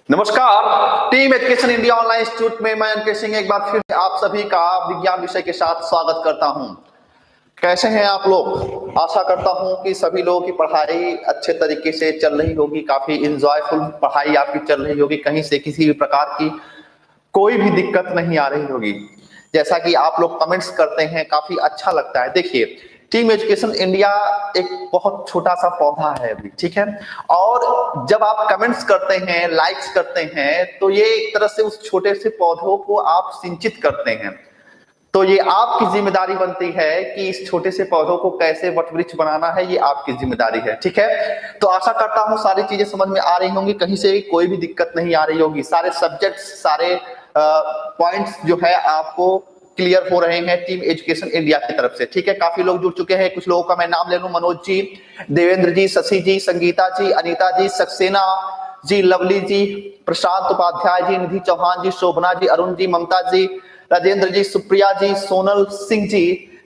नमस्कार। Team education India online institute में मैं अंकित सिंह एक बार फिर आप सभी का विज्ञान विषय के साथ स्वागत करता हूं। कैसे हैं आप लोग? आशा करता हूं कि सभी लोगों की पढ़ाई अच्छे तरीके से चल रही होगी, काफी इंजॉयफुल पढ़ाई आपकी चल रही होगी, कहीं से किसी भी प्रकार की कोई भी दिक्कत नहीं आ रही होगी। जैसा कि आप लोग कमेंट्स करते हैं काफी अच्छा लगता है। देखिए, टीम एजुकेशन इंडिया एक बहुत छोटा सा पौधा है अभी, ठीक है, और जब आप कमेंट्स करते हैं, लाइक्स करते हैं, तो ये एक तरह से उस छोटे से पौधों को आप सिंचित करते हैं। तो ये आपकी जिम्मेदारी बनती है कि इस छोटे से पौधों को कैसे वटवृक्ष बनाना है, ये आपकी जिम्मेदारी है, ठीक है। तो आशा करता हूँ सारी चीजें समझ में आ रही होंगी, कहीं से कोई भी दिक्कत नहीं आ रही होगी। सारे सब्जेक्ट्स, सारे पॉइंट्स जो है आपको क्लियर हो रहे हैं टीम एजुकेशन इंडिया की तरफ से, ठीक है। काफी लोग जुड़ चुके हैं, कुछ लोगों का मैं नाम ले लूं। मनोज जी, देवेंद्र जी, शशि जी, संगीता जी, अनीता जी, सक्सेना जी, लवली जी, प्रशांत उपाध्याय जी, निधि चौहान जी, शोभना जी, अरुण जी, ममता जी, राजेंद्र जी, सुप्रिया जी, सोनल सिंह जी,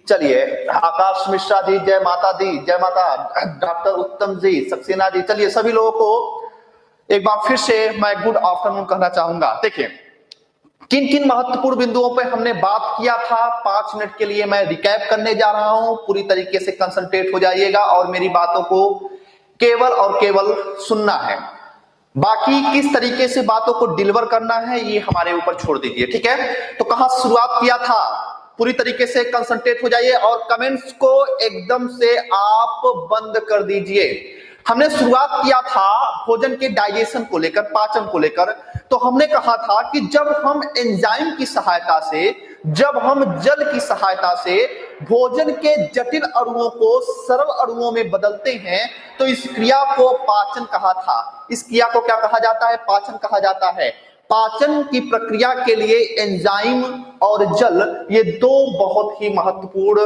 चलिए, आकाश मिश्रा जी, जय माता दी, जय माता, डॉक्टर उत्तम जी, सक्सेना जी, चलिए सभी लोगों को एक बार फिर से मैं गुड आफ्टरनून कहना चाहूंगा। देखिए, किन किन महत्वपूर्ण बिंदुओं पे हमने बात किया था, 5 मिनट के लिए मैं रिकैप करने जा रहा हूं। पूरी तरीके से कंसंट्रेट हो जाइएगा और मेरी बातों को केवल और केवल सुनना है। बाकी किस तरीके से बातों को डिलीवर करना है ये हमारे ऊपर छोड़ दीजिए, ठीक है। तो कहां शुरुआत किया था, पूरी तरीके से कंसंट्रेट हो जाइए और कमेंट्स को एकदम से आप बंद कर दीजिए। हमने शुरुआत किया था भोजन के डाइजेशन को लेकर, पाचन को लेकर। तो हमने कहा था कि जब हम एंजाइम की सहायता से, जब हम जल की सहायता से भोजन के जटिल अणुओं को सरल अणुओं में बदलते हैं तो इस क्रिया को पाचन कहा था। इस क्रिया को क्या कहा जाता है? पाचन कहा जाता है। पाचन की प्रक्रिया के लिए एंजाइम और जल, ये 2 बहुत ही महत्वपूर्ण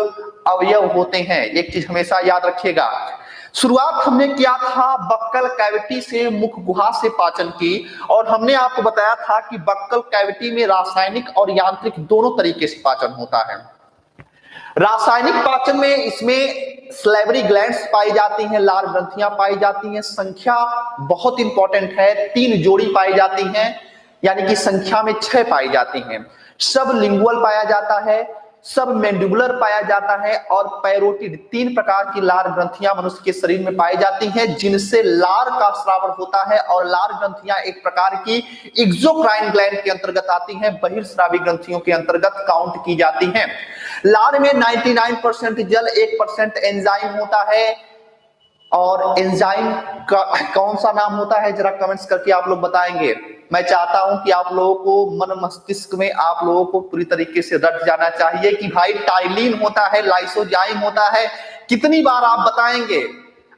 अवयव होते हैं। एक चीज हमेशा याद रखिएगा, शुरुआत हमने किया था बक्कल कैविटी से, मुख गुहा से पाचन की, और हमने आपको बताया था कि बक्कल कैविटी में रासायनिक और यांत्रिक दोनों तरीके से पाचन होता है। रासायनिक पाचन में इसमें स्लेवरी ग्लैंड्स पाई जाती हैं, लार ग्रंथियां पाई जाती हैं। संख्या बहुत इंपॉर्टेंट है, 3 जोड़ी पाई जाती हैं, यानी कि संख्या में 6 पाई जाती हैं। सब लिंगुअल पाया जाता है, सब मैंडिबुलर पाया जाता है, और पैरोटिड, 3 प्रकार की लार ग्रंथियां मनुष्य के शरीर में पाई जाती हैं, जिनसे लार का स्रावन होता है। और लार ग्रंथियां एक प्रकार की एक्सोक्राइन ग्लैंड के अंतर्गत आती हैं, बहिर्स्रावी ग्रंथियों के अंतर्गत काउंट की जाती हैं। लार में 99% जल, 1% एंजाइम होता है। और एंजाइम का कौन सा नाम होता है, जरा कमेंट्स करके आप लोग बताएंगे। मैं चाहता हूं कि आप लोगों को मन मस्तिष्क में आप लोगों को पूरी तरीके से रट जाना चाहिए कि भाई टाइलिन होता है, लाइसोजाइम होता है। कितनी बार आप बताएंगे,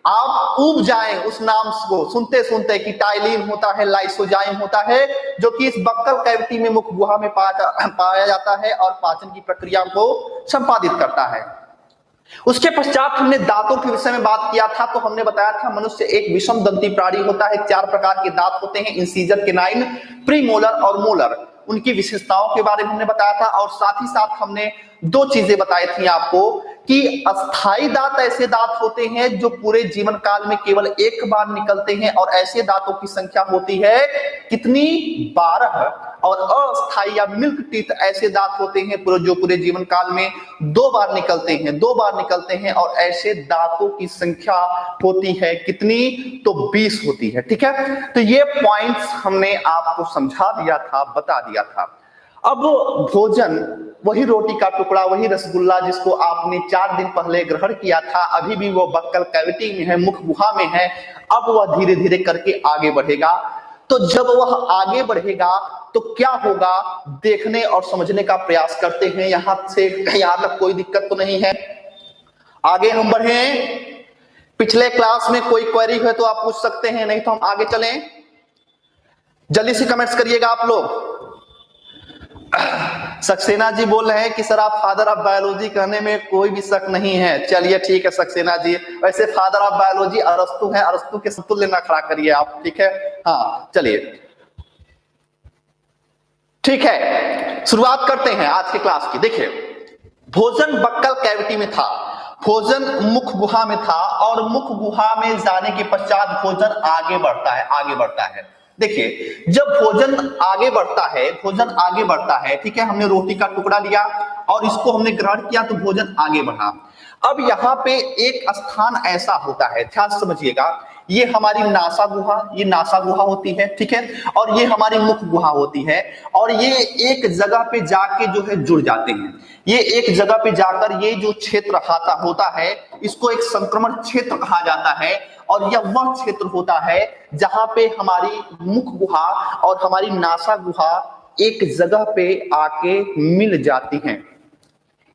आप ऊब जाएं उस नाम को सुनते सुनते कि टाइलिन होता है, लाइसोजाइम होता है, जो कि इस बक्कल कैविटी में, मुख गुहा में पाया जाता है और पाचन की प्रक्रिया को संपादित करता है। उसके पश्चात हमने दांतों के विषय में बात किया था। तो हमने बताया था मनुष्य एक विषम दंती प्राणी होता है, 4 प्रकार के दांत होते हैं, इंसीजर, केनाइन, प्रीमोलर और मोलर। उनकी विशेषताओं के बारे में हमने बताया था, और साथ ही साथ हमने 2 चीजें बताई थी आपको कि अस्थाई दांत ऐसे दांत होते हैं जो पूरे जीवन काल में केवल एक बार निकलते हैं, और ऐसे दांतों की संख्या होती है कितनी? 12। और अस्थाई या मिल्क टीथ ऐसे दांत होते हैं जो पूरे जीवन काल में 2 बार निकलते हैं, 2 बार निकलते हैं, और ऐसे दांतों की संख्या होती है कितनी? तो 20 होती है, ठीक है। तो ये पॉइंट्स हमने आपको समझा दिया था, बता दिया था। अब भोजन, वही रोटी का टुकड़ा, वही रसगुल्ला जिसको आपने 4 दिन पहले ग्रहण किया था, अभी भी वो बक्कल कैविटी में है, मुख गुहा में है। अब वह धीरे धीरे करके आगे बढ़ेगा। तो जब वह आगे बढ़ेगा तो क्या होगा, देखने और समझने का प्रयास करते हैं। यहां से यहां तक कोई दिक्कत तो नहीं है? आगे हम बढ़े। पिछले क्लास में कोई क्वेरी है तो आप पूछ सकते हैं, नहीं तो हम आगे चलें। जल्दी से कमेंट्स करिएगा आप लोग। सक्सेना जी बोल रहे हैं कि सर आप फादर ऑफ बायोलॉजी कहने में कोई भी शक नहीं है। चलिए ठीक है सक्सेना जी, वैसे फादर ऑफ बायोलॉजी अरस्तु है, अरस्तु के समतुल्य ना खड़ा करिए आप, ठीक है। हाँ चलिए ठीक है, शुरुआत करते हैं आज के क्लास की। देखिए, भोजन बक्कल कैविटी में था, भोजन मुख गुहा में था, और मुख गुहा में जाने के पश्चात भोजन आगे बढ़ता है, आगे बढ़ता है। देखिए, जब भोजन आगे बढ़ता है, ठीक है, हमने रोटी का टुकड़ा लिया और इसको हमने ग्रहण किया तो भोजन आगे बढ़ा। अब यहाँ पे एक स्थान ऐसा होता है, ध्यान से समझिएगा, ये हमारी नासा गुहा, ये नासा गुहा होती है, ठीक है, और ये हमारी मुख गुहा होती है, और ये एक जगह पे जाके जो है जुड़ जाते हैं। ये एक जगह पे जाकर ये जो क्षेत्र होता है, इसको एक संक्रमण क्षेत्र कहा जाता है, और यह वह क्षेत्र होता है जहां पे हमारी मुख गुहा और हमारी नासा गुहा एक जगह पे आके मिल जाती हैं।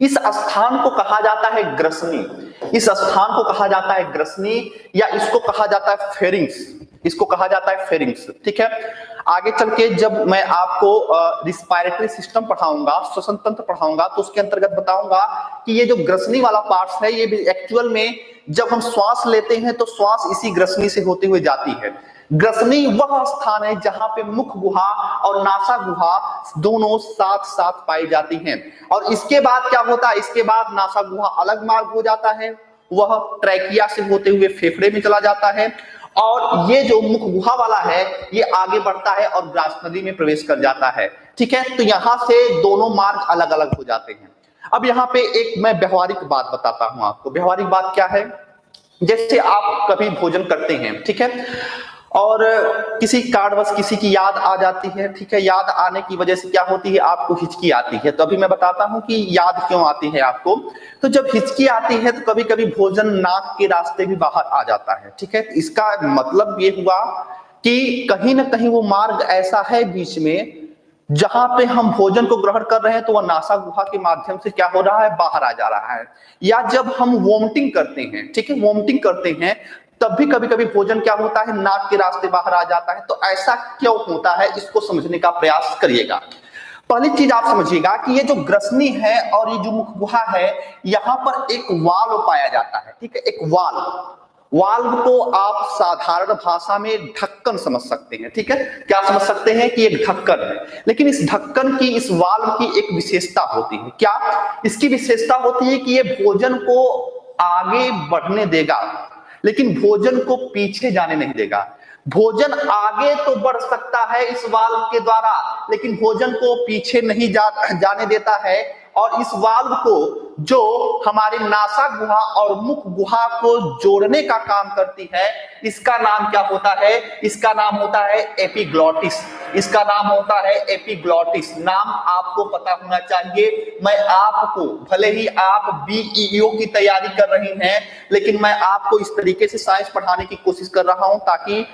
इस स्थान को कहा जाता है ग्रसनी, इस स्थान को कहा जाता है ग्रसनी, या इसको कहा जाता है फेरिंग्स, इसको कहा जाता है फेरिंग्स, ठीक है। आगे चल के जब मैं आपको रिस्पायरेटरी सिस्टम पढ़ाऊंगा, श्वसन तंत्र पढ़ाऊंगा, तो उसके अंतर्गत बताऊंगा कि ये जो ग्रसनी वाला पार्ट है, ये एक्चुअल में जब हम श्वास लेते हैं तो श्वास इसी ग्रसनी से होते हुए जाती है। ग्रसनी वह स्थान है जहां पे मुख गुहा और नासा गुहा दोनों साथ साथ पाई जाती हैं। और इसके बाद क्या होता है, इसके बाद नासा गुहा अलग मार्ग हो जाता है, वह ट्रैकिया से होते हुए फेफड़े में चला जाता है, और ये जो मुख गुहा वाला है ये आगे बढ़ता है और ग्रास नदी में प्रवेश कर जाता है, ठीक है। तो यहां से दोनों मार्ग अलग अलग हो जाते हैं। अब यहाँ पे एक मैं व्यवहारिक बात बताता हूं आपको। व्यवहारिक बात क्या है, जैसे आप कभी भोजन करते हैं, ठीक है, और किसी कारणवश किसी की याद आ जाती है, ठीक है, याद आने की वजह से क्या होती है, आपको हिचकी आती है। तो अभी मैं बताता हूं कि याद क्यों आती है आपको। तो जब हिचकी आती है तो कभी कभी भोजन नाक के रास्ते भी बाहर आ जाता है, ठीक है। इसका मतलब ये हुआ कि कहीं ना कहीं वो मार्ग ऐसा है बीच में जहां पे हम भोजन को ग्रहण कर रहे हैं तो वह नासा गुहा के माध्यम से क्या हो रहा है, बाहर आ जा रहा है। या जब हम वोमिटिंग करते हैं, ठीक है, वोमिटिंग करते हैं तब भी कभी कभी भोजन क्या होता है, नाक के रास्ते बाहर आ जाता है। तो ऐसा क्यों होता है, इसको समझने का प्रयास करिएगा। पहली चीज आप समझिएगा कि ये जो ग्रसनी है और ये जो मुख गुहा है, यहां पर एक वाल्व पाया जाता है, ठीक है, एक वाल्व को आप साधारण भाषा में ढक्कन समझ सकते हैं, ठीक है। क्या समझ सकते हैं कि एक ढक्कन है, लेकिन इस ढक्कन की, इस वाल्व की एक विशेषता होती है। क्या इसकी विशेषता होती है कि ये भोजन को आगे बढ़ने देगा लेकिन भोजन को पीछे जाने नहीं देगा। भोजन आगे तो बढ़ सकता है इस वाल्व के द्वारा, लेकिन भोजन को पीछे नहीं जाने देता है। और इस वाल्व को जो हमारी नासा गुहा और मुख गुहा को जोड़ने का काम करती है, इसका नाम क्या होता है, इसका नाम होता है एपिग्लॉटिस। इसका नाम होता है एपिग्लॉटिस। नाम आपको पता होना चाहिए। मैं आपको, भले ही आप बीईओ की तैयारी कर रही हैं, लेकिन मैं आपको इस तरीके से साइंस पढ़ाने की कोशिश कर रहा हूं ताकि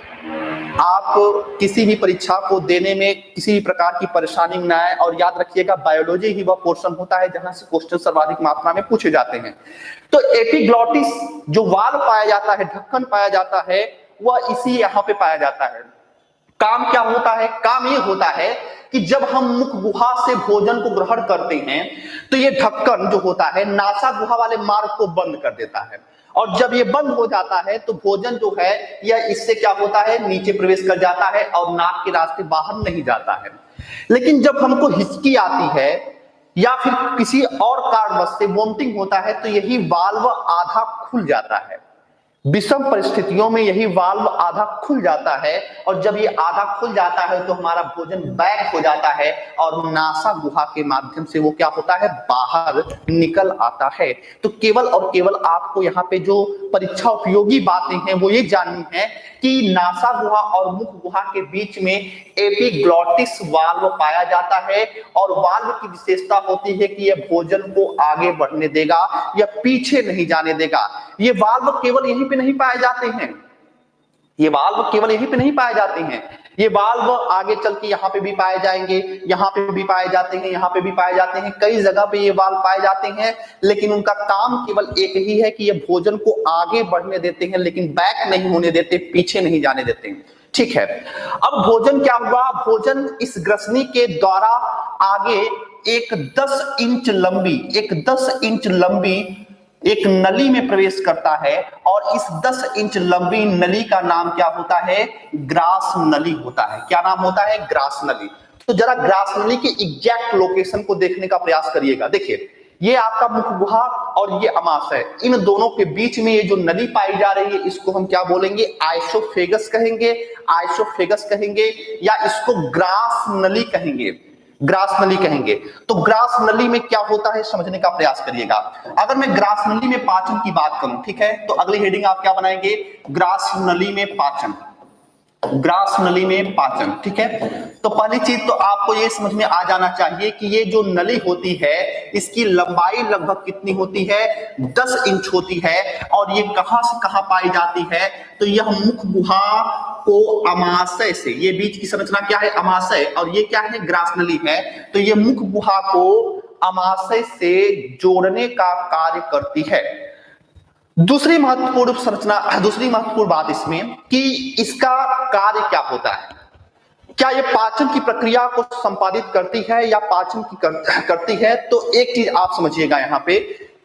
आप किसी भी परीक्षा को देने में किसी भी प्रकार की परेशानी न आए। और याद रखिएगा, बायोलॉजी ही वह पोर्शन होता है जहां से क्वेश्चन सर्वाधिक मात्रा में पूछे जाते हैं। तो एपिग्लॉटिस जो वाल्व पाया जाता है, ढक्कन पाया जाता है, वह इसी यहां पे पाया जाता है। काम क्या होता है, काम ये होता है कि जब हम मुख गुहा से भोजन को ग्रहण करते हैं तो ये ढक्कन जो होता है नासा गुहा वाले मार्ग को बंद कर देता है, और जब ये बंद हो जाता है तो भोजन जो है यह इससे क्या होता है, नीचे प्रवेश कर जाता है और नाक के रास्ते बाहर नहीं जाता है। लेकिन जब हमको हिचकी आती है या फिर किसी और कारणवश से वोमिटिंग होता है तो यही वाल्व आधा खुल जाता है। विषम परिस्थितियों में यही वाल्व आधा खुल जाता है, और जब ये आधा खुल जाता है तो हमारा भोजन बैक हो जाता है और नासा गुहा के माध्यम से वो क्या होता है, बाहर निकल आता है। तो केवल और केवल आपको यहाँ पे जो परीक्षा उपयोगी बातें हैं वो ये जाननी है कि नासा गुहा और मुख गुहा के बीच में एपिग्लॉटिस वाल्व पाया जाता है, और वाल्व की विशेषता होती है कि यह भोजन को आगे बढ़ने देगा या पीछे नहीं जाने देगा। ये वाल्व केवल यहीं पे नहीं पाए जाते हैं, ये वाल्व केवल यहीं पे नहीं पाए जाते हैं, ये वाल्व आगे चल के यहाँ पे भी पाए जाएंगे, यहाँ पे भी पाए जाते हैं, यहाँ पे भी पाए जाते हैं, कई जगह पे ये वाल्व पाए जाते हैं। लेकिन उनका काम केवल एक ही है कि ये भोजन को आगे बढ़ने देते हैं लेकिन बैक नहीं होने देते, पीछे नहीं जाने देते हैं, ठीक है। अब भोजन क्या हुआ, भोजन इस ग्रसनी के द्वारा आगे एक 10 इंच लंबी एक नली में प्रवेश करता है, और इस 10 इंच लंबी नली का नाम क्या होता है, ग्रास नली होता है। क्या नाम होता है, ग्रास नली। तो जरा ग्रास नली के एग्जैक्ट लोकेशन को देखने का प्रयास करिएगा। देखिए, ये आपका मुख गुहा और ये अमाशय, इन दोनों के बीच में ये जो नली पाई जा रही है इसको हम क्या बोलेंगे? आइसोफेगस कहेंगे, आइसोफेगस कहेंगे, या इसको ग्रास नली कहेंगे, ग्रास नली कहेंगे। तो ग्रास नली में क्या होता है समझने का प्रयास करिएगा। अगर मैं ग्रास नली में पाचन की बात करूं, ठीक है, तो अगली हेडिंग आप क्या बनाएंगे? ग्रास नली में पाचन, ग्रास नली में पाचन, ठीक है। तो पहली चीज तो आपको ये समझ में आ जाना चाहिए कि ये जो नली होती है इसकी लंबाई लगभग कितनी होती है? 10 इंच होती है। और ये कहां से कहां पाई जाती है? तो यह मुख गुहा को अमाशय से, ये बीच की संरचना क्या है? अमाशय, और ये क्या है? ग्रास नली है। तो ये मुख गुहा को अमाशय से जोड़ने का कार्य करती है। दूसरी महत्वपूर्ण संरचना, दूसरी महत्वपूर्ण बात इसमें कि इसका कार्य क्या होता है। क्या ये पाचन की प्रक्रिया को संपादित करती है या पाचन की करती है? तो एक चीज आप समझिएगा यहां पे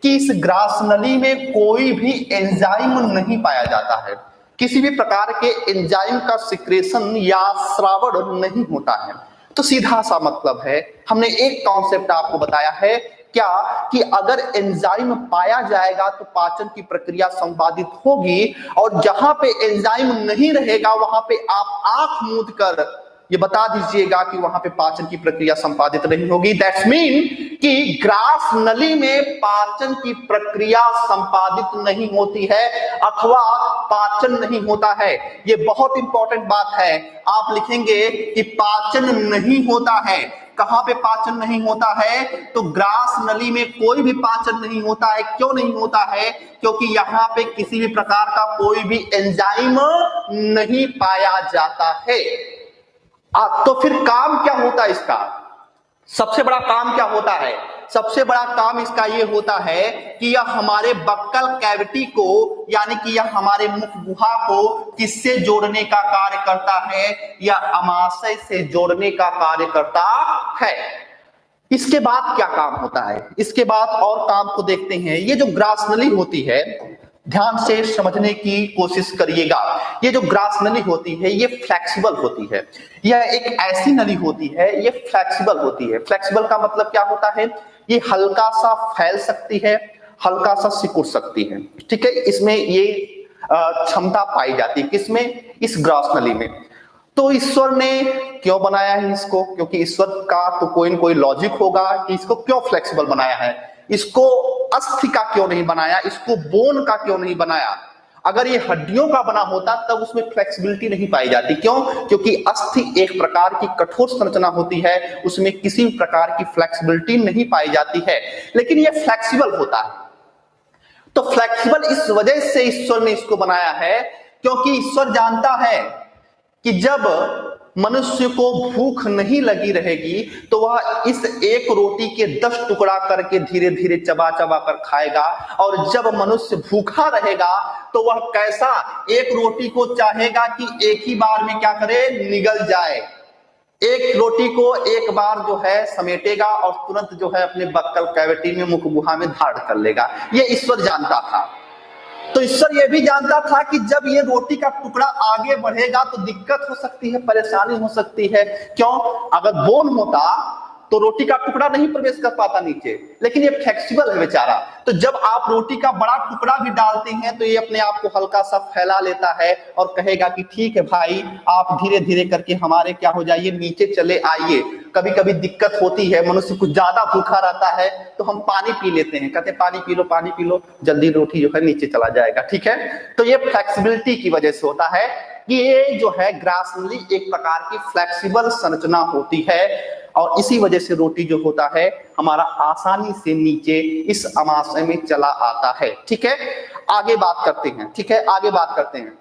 कि इस ग्रास नली में कोई भी एंजाइम नहीं पाया जाता है। किसी भी प्रकार के एंजाइम का सिक्रेशन या स्रावण नहीं होता है। तो सीधा सा मतलब है, हमने एक कॉन्सेप्ट आपको बताया है क्या कि अगर एंजाइम पाया जाएगा तो पाचन की प्रक्रिया संपादित होगी, और जहां पे एंजाइम नहीं रहेगा वहां पे आप आंख मूंद कर ये बता दीजिएगा कि वहां पे पाचन की प्रक्रिया संपादित नहीं होगी। दैट्स मीन कि ग्रास नली में पाचन की प्रक्रिया संपादित नहीं होती है अथवा पाचन नहीं होता है। ये बहुत इंपॉर्टेंट बात है। आप लिखेंगे कि पाचन नहीं होता है। कहां पे पाचन नहीं होता है? तो ग्रास नली में कोई भी पाचन नहीं होता है। क्यों नहीं होता है? क्योंकि यहां पे किसी भी प्रकार का कोई भी एंजाइम नहीं पाया जाता है। तो फिर काम क्या होता है इसका? सबसे बड़ा काम क्या होता है? सबसे बड़ा काम इसका यह होता है कि यह हमारे बक्कल कैविटी को, यानी कि यह हमारे मुख गुहा को किससे जोड़ने का कार्य करता है? या अमाशय से जोड़ने का कार्य करता है। इसके बाद क्या काम होता है? इसके बाद और काम को देखते हैं। ये जो ग्रास नली होती है, ध्यान से समझने की कोशिश करिएगा। ये जो ग्रास नली होती है ये फ्लेक्सिबल होती है। यह एक ऐसी नली होती है, ये फ्लेक्सिबल होती है। फ्लेक्सिबल का मतलब क्या होता है? ये हल्का सा फैल सकती है, हल्का सा सिकुड़ सकती है, ठीक है। इसमें ये क्षमता पाई जाती है। किसमें? इस ग्रास नली में। तो ईश्वर ने क्यों बनाया है इसको? क्योंकि ईश्वर का तो कोई न कोई लॉजिक होगा कि इसको क्यों फ्लेक्सिबल बनाया है। इसको अस्थि का क्यों नहीं बनाया? इसको बोन का क्यों नहीं बनाया? अगर ये हड्डियों का बना होता तब उसमें फ्लेक्सिबिलिटी नहीं पाई जाती। क्यों? क्योंकि अस्थि एक प्रकार की कठोर संरचना होती है, उसमें किसी प्रकार की फ्लेक्सिबिलिटी नहीं पाई जाती है। लेकिन ये फ्लेक्सिबल होता है। तो फ्लेक्सिबल इस वजह से ईश्वर ने इसको बनाया है क्योंकि ईश्वर जानता है कि जब मनुष्य को भूख नहीं लगी रहेगी तो वह इस एक रोटी के 10 टुकड़ा करके धीरे धीरे चबा चबा कर खाएगा। और जब मनुष्य भूखा रहेगा तो वह कैसा एक रोटी को चाहेगा कि एक ही बार में क्या करे? निगल जाए। एक रोटी को एक बार जो है समेटेगा और तुरंत जो है अपने बक्कल कैविटी में, मुख गुहा में धारण कर लेगा। ये ईश्वर जानता था। तो ईश्वर यह भी जानता था कि जब ये रोटी का टुकड़ा आगे बढ़ेगा तो दिक्कत हो सकती है, परेशानी हो सकती है। क्यों? अगर बोन होता तो रोटी का टुकड़ा नहीं प्रवेश कर पाता नीचे, लेकिन ये फ्लेक्सिबल है बेचारा। तो जब आप रोटी का बड़ा टुकड़ा भी डालते हैं तो ये अपने आप को हल्का सा फैला लेता है और कहेगा कि ठीक है भाई, आप धीरे धीरे करके हमारे क्या हो जाइए, नीचे चले आइए। कभी कभी दिक्कत होती है, मनुष्य कुछ ज्यादा भूखा रहता है तो हम पानी पी लेते हैं, कहते पानी पी लो, जल्दी रोटी जो है नीचे चला जाएगा, ठीक है। तो ये फ्लेक्सिबिलिटी की वजह से होता है कि ये जो है ग्रास नली एक प्रकार की फ्लेक्सिबल संरचना होती है और इसी वजह से रोटी जो होता है हमारा आसानी से नीचे इस अमाशय में चला आता है, ठीक है। आगे बात करते हैं, ठीक है, आगे बात करते हैं।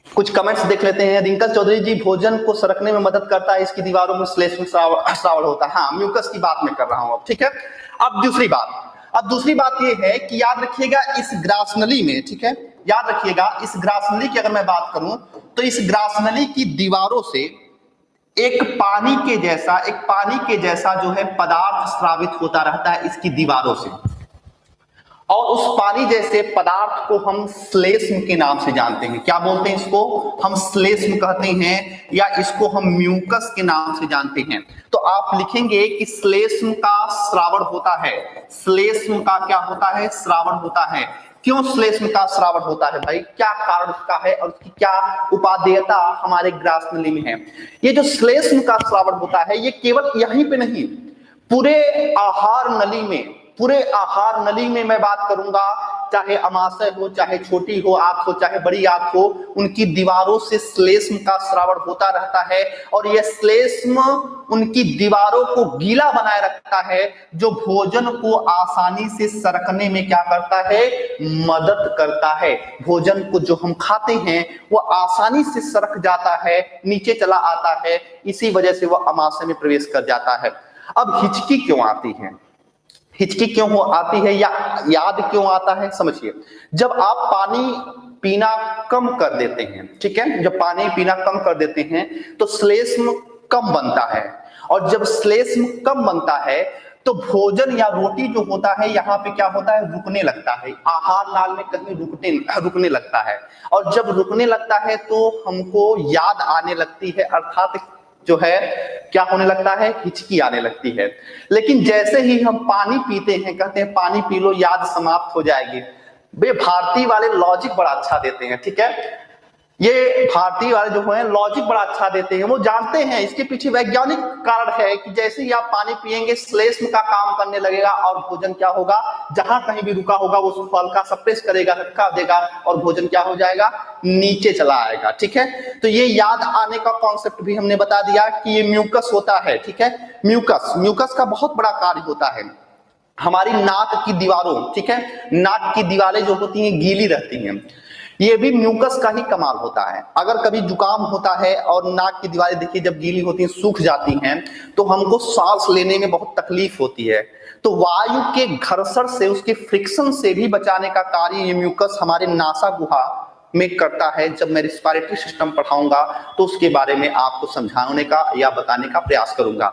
कुछ कमेंट्स देख लेते हैं। रिंकल चौधरी जी, भोजन को सरकने में मदद करता है, इसकी दीवारों में श्लेष्म श्रावण होता है। हाँ, म्यूकस की बात मैं कर रहा हूं अब, ठीक है। अब दूसरी बात ये है कि याद रखिएगा इस ग्रास नली में, ठीक है, याद रखिएगा इस ग्रास नली की अगर मैं बात करूं तो इस ग्रास नली की दीवारों से एक पानी के जैसा जो है पदार्थ स्रावित होता रहता है इसकी दीवारों से। और उस पानी जैसे पदार्थ को हम श्लेष्म के नाम से जानते हैं। क्या बोलते हैं इसको? हम श्लेष्म कहते हैं, या इसको हम म्यूकस के नाम से जानते हैं। तो आप लिखेंगे कि श्लेष्म का श्रावण होता है। श्लेष्म का क्या होता है? श्रावण होता है। क्यों श्लेष्म का श्रावण होता है भाई? क्या कारण उसका है और उसकी क्या उपादेयता हमारे ग्रास नली में है? ये जो श्लेष्म का श्रावण होता है, ये केवल यहीं पे नहीं, पूरे आहार नली में, पूरे आहार नली में मैं बात करूंगा, चाहे अमाशय हो, चाहे छोटी हो आंत हो, चाहे बड़ी आंत हो, उनकी दीवारों से श्लेष्म का श्रावण होता रहता है। और यह श्लेष्म उनकी दीवारों को गीला बनाए रखता है, जो भोजन को आसानी से सरकने में क्या करता है? मदद करता है। भोजन को जो हम खाते हैं वो आसानी से सरक जाता है, नीचे चला आता है, इसी वजह से वह अमाशय में प्रवेश कर जाता है। अब हिचकी क्यों आती है? हिचकी क्यों आती है या याद क्यों आता है? समझिए, जब आप पानी पीना कम कर देते हैं, ठीक है, जब पानी पीना कम कर देते हैं तो श्लेष्म कम बनता है, और जब श्लेष्म कम बनता है तो भोजन या रोटी जो होता है यहाँ पे क्या होता है? रुकने लगता है, आहार नाल में कहीं रुकने लगता है। और जब रुकने लगता है तो हमको याद आने लगती है, अर्थात जो है क्या होने लगता है? हिचकी आने लगती है। लेकिन जैसे ही हम पानी पीते हैं, कहते हैं पानी पी लो याद समाप्त हो जाएगी। वे भारतीय वाले लॉजिक बड़ा अच्छा देते हैं, ठीक है, ये भारतीय वाले जो है लॉजिक बड़ा अच्छा देते हैं। वो जानते हैं इसके पीछे वैज्ञानिक कारण है कि जैसे ही आप पानी पिएंगे श्लेष्म का काम करने लगेगा और भोजन क्या होगा? जहां कहीं भी रुका होगा वो फल का सप्रेस करेगा, धक्का देगा और भोजन क्या हो जाएगा? नीचे चला आएगा, ठीक है। तो ये याद आने का कॉन्सेप्ट भी हमने बता दिया कि ये म्यूकस होता है, ठीक है। म्यूकस का बहुत बड़ा कार्य होता है। हमारी नाक की दीवारों, ठीक है, नाक की दीवारें जो होती हैं गीली रहती हैं, ये भी म्यूकस का ही कमाल होता है। अगर कभी जुकाम होता है और नाक की दीवारें देखिए जब गीली होती हैं, सूख जाती हैं, तो हमको सांस लेने में बहुत तकलीफ होती है। तो वायु के घर्षण से, उसके फ्रिक्शन से भी बचाने का कार्य ये म्यूकस हमारे नासा गुहा में करता है। जब मैं रिस्पिरेटरी सिस्टम पढ़ाऊंगा तो उसके बारे में आपको समझाने का या बताने का प्रयास करूंगा।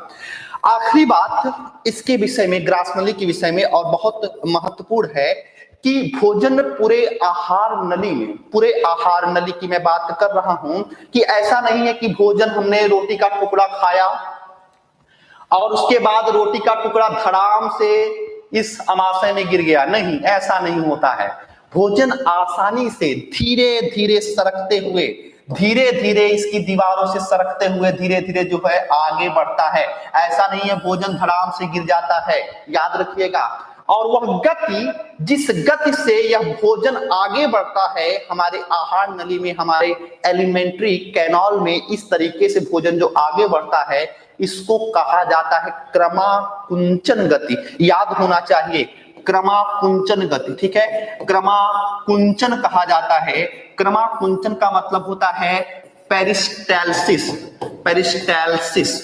आखिरी बात इसके विषय में, ग्रास नली के विषय में, और बहुत महत्वपूर्ण है कि भोजन पूरे आहार नली में, पूरे आहार नली की मैं बात कर रहा हूं, कि ऐसा नहीं है कि भोजन हमने रोटी का टुकड़ा खाया और उसके बाद रोटी का टुकड़ा धड़ाम से इस अमाशय में गिर गया। नहीं, ऐसा नहीं होता है। भोजन आसानी से धीरे धीरे सरकते हुए, धीरे धीरे इसकी दीवारों से सरकते हुए धीरे धीरे जो है आगे बढ़ता है। ऐसा नहीं है भोजन धड़ाम से गिर जाता है, याद रखिएगा। और वह गति, जिस गति से यह भोजन आगे बढ़ता है हमारे आहार नली में, हमारे एलिमेंट्री कैनाल में, इस तरीके से भोजन जो आगे बढ़ता है, इसको कहा जाता है क्रमाकुंचन गति। याद होना चाहिए, क्रमाकुंचन गति, ठीक है, क्रमाकुंचन कहा जाता है। क्रमाकुंचन का मतलब होता है पेरिस्टाल्सिस, पेरिस्टाल्सिस,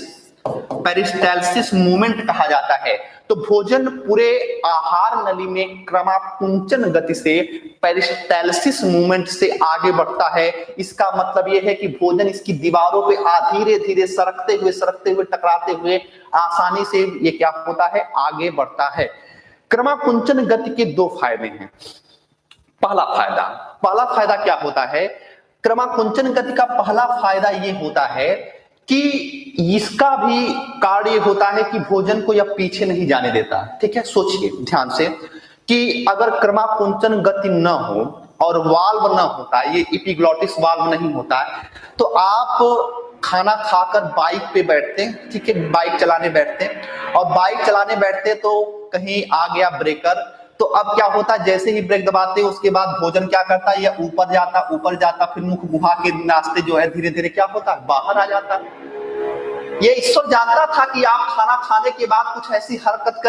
पेरिस्टाल्सिस मूवमेंट कहा जाता है। तो भोजन पूरे आहार नली में क्रमाकुंचन गति से, पेरिस्टाल्सिस मूवमेंट से आगे बढ़ता है। इसका मतलब यह है कि भोजन इसकी दीवारों पे धीरे धीरे सरकते हुए टकराते हुए आसानी से ये क्या होता है? आगे बढ़ता है। क्रमाकुंचन गति के दो फायदे हैं। पहला फायदा क्या होता है? क्रमाकुंचन गति का पहला फायदा ये होता है कि इसका भी कार्य होता है कि भोजन को यह पीछे नहीं जाने देता, ठीक है। सोचिए ध्यान से कि अगर क्रमाकुंचन गति न हो और वाल्व न होता, ये एपिग्लॉटिस वाल्व नहीं होता, तो आप खाना खाकर बाइक पे बैठते, ठीक है, बाइक चलाने बैठते, और बाइक चलाने बैठते तो कहीं आ गया ब्रेकर, तो अब क्या होता है? जैसे ही ब्रेक दबाते उसके बाद भोजन क्या करता है? यह ऊपर जाता, फिर मुख गुहा के रास्ते जो है धीरे धीरे क्या होता है? बाहर आ जाता है। ये ईश्वर जानता था कि आप खाना खाने के बाद कुछ ऐसी हरकत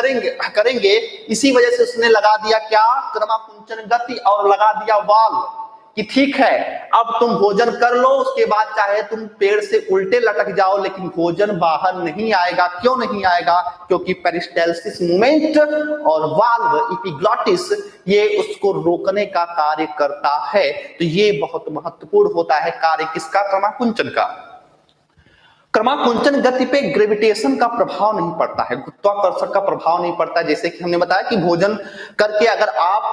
करेंगे, इसी वजह से उसने लगा दिया क्या? क्रमाकुंचन गति, और लगा दिया वाल्व कि ठीक है अब तुम भोजन कर लो, उसके बाद चाहे तुम पेड़ से उल्टे लटक जाओ, लेकिन भोजन बाहर नहीं आएगा। क्यों नहीं आएगा? क्योंकि पेरिस्टाल्सिस मूवमेंट और वाल्व एपिग्लॉटिस ये उसको रोकने का कार्य करता है। तो ये बहुत महत्वपूर्ण होता है कार्य किसका? क्रमाकुंचन का। क्रमाकुंचन गति पे ग्रेविटेशन का प्रभाव नहीं पड़ता है, गुरुत्वाकर्षण का प्रभाव नहीं पड़ता। जैसे कि हमने बताया कि भोजन करके अगर आप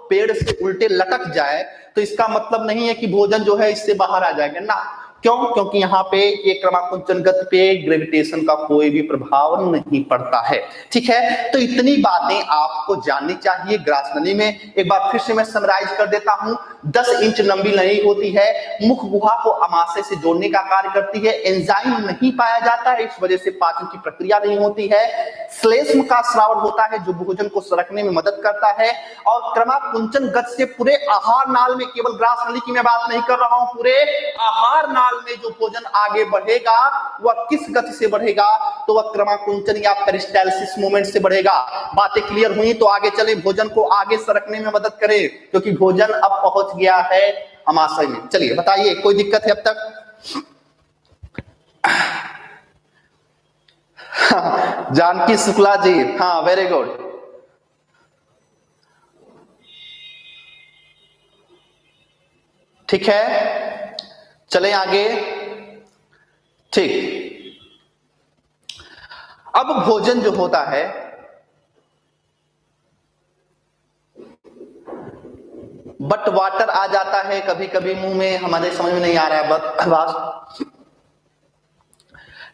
पेड़ से उल्टे लटक जाए तो इसका मतलब नहीं है कि भोजन जो है इससे बाहर आ जाएगा ना। क्यों? क्योंकि यहाँ पे ये क्रमाकुंचन गति पे ग्रेविटेशन का कोई भी प्रभाव नहीं पड़ता है। ठीक है, तो इतनी बातें आपको जाननी चाहिए ग्रास नली में। एक बार फिर से मैं समराइज कर देता हूं। 10 इंच लंबी नली होती है, मुख गुहा को अमाशय से जोड़ने का कार्य करती है। एंजाइम नहीं पाया जाता है, इस वजह से पाचन की प्रक्रिया नहीं होती है। श्लेष्म का स्रावन होता है जो भोजन को सरकने में मदद करता है। और क्रमाकुंचन गति से पूरे आहार नाल में, केवल ग्रास नली की मैं बात नहीं कर रहा हूं, पूरे आहार नाल में जो भोजन आगे बढ़ेगा वह किस गति से बढ़ेगा? तो वह क्रमाकुंचन या पेरिस्टालसिस मूवमेंट से बढ़ेगा। बातें क्लियर हुई तो आगे चले, भोजन को आगे सरकने में मदद करे, क्योंकि भोजन अब पहुंच गया है अमाशय में। चलिए बताइए, कोई दिक्कत है अब तक? जानकी शुक्ला जी, हाँ वेरी गुड। ठीक है, चले आगे। ठीक, अब भोजन जो होता है बट वाटर आ जाता है कभी कभी मुंह में, हमारे समझ में नहीं आ रहा है बट